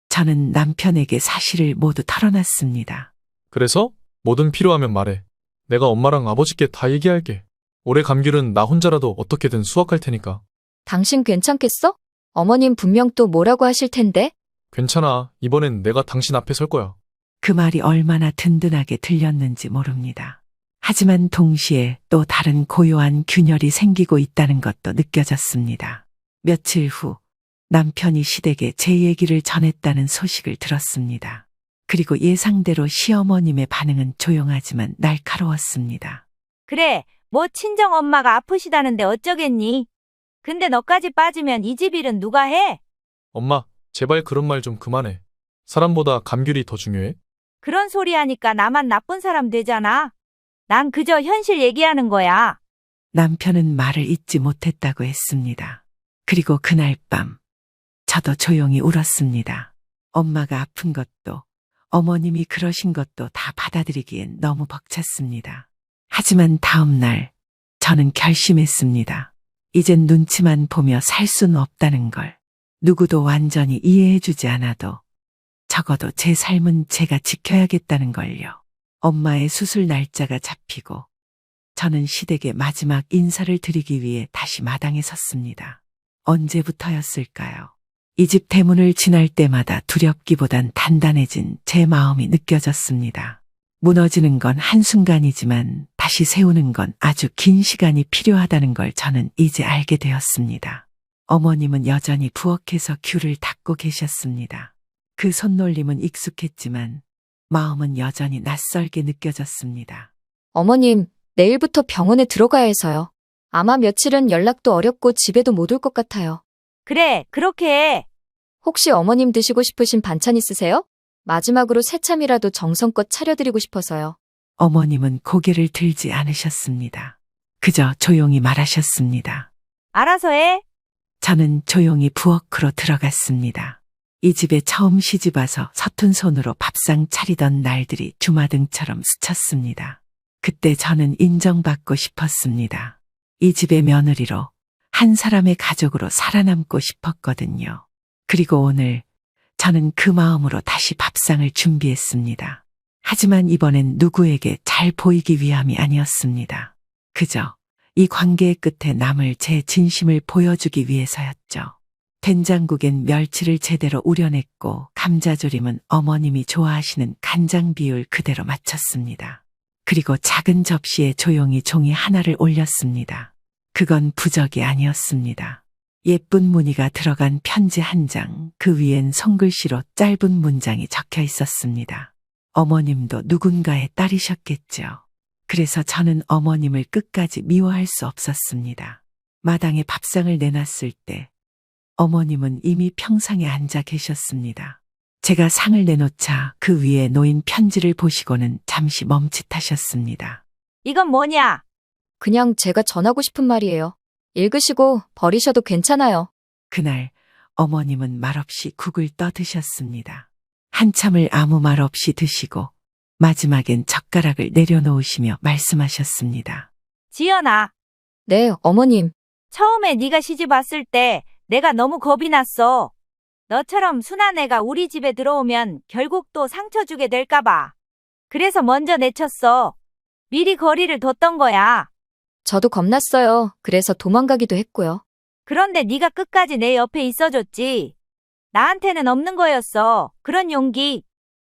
저는 남편에게 사실을 모두 털어놨습니다. 그래서 뭐든 필요하면 말해. 내가 엄마랑 아버지께 다 얘기할게. 올해 감귤은 나 혼자라도 어떻게든 수확할 테니까. 당신 괜찮겠어? 어머님 분명 또 뭐라고 하실 텐데? 괜찮아. 이번엔 내가 당신 앞에 설 거야. 그 말이 얼마나 든든하게 들렸는지 모릅니다. 하지만 동시에 또 다른 고요한 균열이 생기고 있다는 것도 느껴졌습니다. 며칠 후 남편이 시댁에 제 얘기를 전했다는 소식을 들었습니다. 그리고 예상대로 시어머님의 반응은 조용하지만 날카로웠습니다. 그래, 뭐 친정 엄마가 아프시다는데 어쩌겠니? 근데 너까지 빠지면 이 집 일은 누가 해? 엄마, 제발 그런 말 좀 그만해. 사람보다 감귤이 더 중요해? 그런 소리 하니까 나만 나쁜 사람 되잖아. 난 그저 현실 얘기하는 거야. 남편은 말을 잇지 못했다고 했습니다. 그리고 그날 밤, 저도 조용히 울었습니다. 엄마가 아픈 것도, 어머님이 그러신 것도 다 받아들이기엔 너무 벅찼습니다. 하지만 다음 날, 저는 결심했습니다. 이젠 눈치만 보며 살 수는 없다는 걸. 누구도 완전히 이해해주지 않아도 적어도 제 삶은 제가 지켜야겠다는 걸요. 엄마의 수술 날짜가 잡히고 저는 시댁에 마지막 인사를 드리기 위해 다시 마당에 섰습니다. 언제부터였을까요? 이 집 대문을 지날 때마다 두렵기보단 단단해진 제 마음이 느껴졌습니다. 무너지는 건 한순간이지만 다시 세우는 건 아주 긴 시간이 필요하다는 걸 저는 이제 알게 되었습니다. 어머님은 여전히 부엌에서 귤을 닦고 계셨습니다. 그 손놀림은 익숙했지만 마음은 여전히 낯설게 느껴졌습니다. 어머님, 내일부터 병원에 들어가야 해서요. 아마 며칠은 연락도 어렵고 집에도 못 올 것 같아요. 그래, 그렇게 해. 혹시 어머님 드시고 싶으신 반찬 있으세요? 마지막으로 새참이라도 정성껏 차려드리고 싶어서요. 어머님은 고개를 들지 않으셨습니다. 그저 조용히 말하셨습니다. 알아서 해. 저는 조용히 부엌으로 들어갔습니다. 이 집에 처음 시집와서 서툰 손으로 밥상 차리던 날들이 주마등처럼 스쳤습니다. 그때 저는 인정받고 싶었습니다. 이 집의 며느리로 한 사람의 가족으로 살아남고 싶었거든요. 그리고 오늘 저는 그 마음으로 다시 밥상을 준비했습니다. 하지만 이번엔 누구에게 잘 보이기 위함이 아니었습니다. 그저 이 관계의 끝에 남을 제 진심을 보여주기 위해서였죠. 된장국엔 멸치를 제대로 우려냈고 감자조림은 어머님이 좋아하시는 간장 비율 그대로 맞췄습니다. 그리고 작은 접시에 조용히 종이 하나를 올렸습니다. 그건 부적이 아니었습니다. 예쁜 무늬가 들어간 편지 한 장, 그 위엔 손글씨로 짧은 문장이 적혀 있었습니다. 어머님도 누군가의 딸이셨겠죠. 그래서 저는 어머님을 끝까지 미워할 수 없었습니다. 마당에 밥상을 내놨을 때 어머님은 이미 평상에 앉아 계셨습니다. 제가 상을 내놓자 그 위에 놓인 편지를 보시고는 잠시 멈칫하셨습니다. 이건 뭐냐? 그냥 제가 전하고 싶은 말이에요. 읽으시고 버리셔도 괜찮아요. 그날 어머님은 말없이 국을 떠드셨습니다. 한참을 아무 말 없이 드시고 마지막엔 젓가락을 내려놓으시며 말씀하셨습니다. 지연아, 네, 어머님. 처음에 네가 시집 왔을 때 내가 너무 겁이 났어. 너처럼 순한 애가 우리 집에 들어오면 결국 또 상처 주게 될까 봐. 그래서 먼저 내쳤어. 미리 거리를 뒀던 거야. 저도 겁났어요. 그래서 도망가기도 했고요. 그런데 네가 끝까지 내 옆에 있어줬지. 나한테는 없는 거였어. 그런 용기.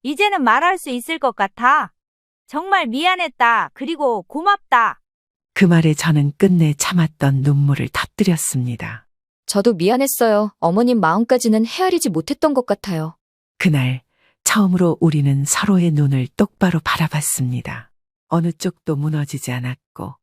이제는 말할 수 있을 것 같아. 정말 미안했다. 그리고 고맙다. 그 말에 저는 끝내 참았던 눈물을 터뜨렸습니다. 저도 미안했어요. 어머님 마음까지는 헤아리지 못했던 것 같아요. 그날 처음으로 우리는 서로의 눈을 똑바로 바라봤습니다. 어느 쪽도 무너지지 않았고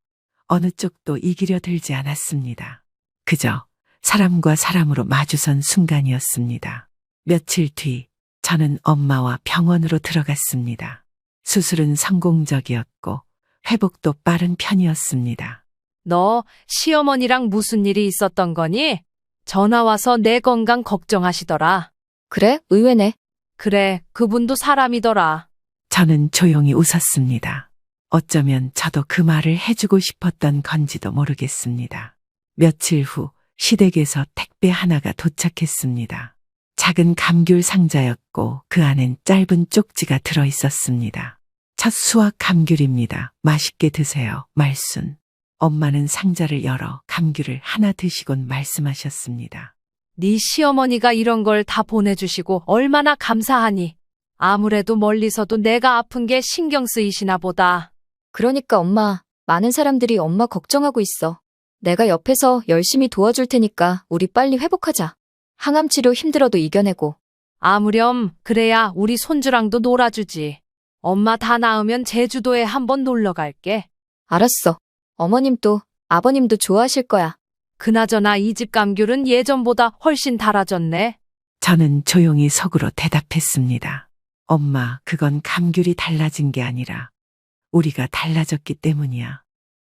어느 쪽도 이기려 들지 않았습니다. 그저 사람과 사람으로 마주선 순간이었습니다. 며칠 뒤 저는 엄마와 병원으로 들어갔습니다. 수술은 성공적이었고 회복도 빠른 편이었습니다. 너 시어머니랑 무슨 일이 있었던 거니? 전화 와서 내 건강 걱정하시더라. 그래? 의외네. 그래, 그분도 사람이더라. 저는 조용히 웃었습니다. 어쩌면 저도 그 말을 해주고 싶었던 건지도 모르겠습니다. 며칠 후 시댁에서 택배 하나가 도착했습니다. 작은 감귤 상자였고 그 안엔 짧은 쪽지가 들어 있었습니다. 첫 수확 감귤입니다. 맛있게 드세요. 말순. 엄마는 상자를 열어 감귤을 하나 드시곤 말씀하셨습니다. 네 시어머니가 이런 걸 다 보내주시고 얼마나 감사하니. 아무래도 멀리서도 내가 아픈 게 신경 쓰이시나 보다. 그러니까 엄마, 많은 사람들이 엄마 걱정하고 있어. 내가 옆에서 열심히 도와줄 테니까 우리 빨리 회복하자. 항암 치료 힘들어도 이겨내고. 아무렴, 그래야 우리 손주랑도 놀아주지. 엄마 다 나으면 제주도에 한번 놀러 갈게. 알았어. 어머님도 아버님도 좋아하실 거야. 그나저나 이 집 감귤은 예전보다 훨씬 달아졌네. 저는 조용히 속으로 대답했습니다. 엄마, 그건 감귤이 달라진 게 아니라 우리가 달라졌기 때문이야.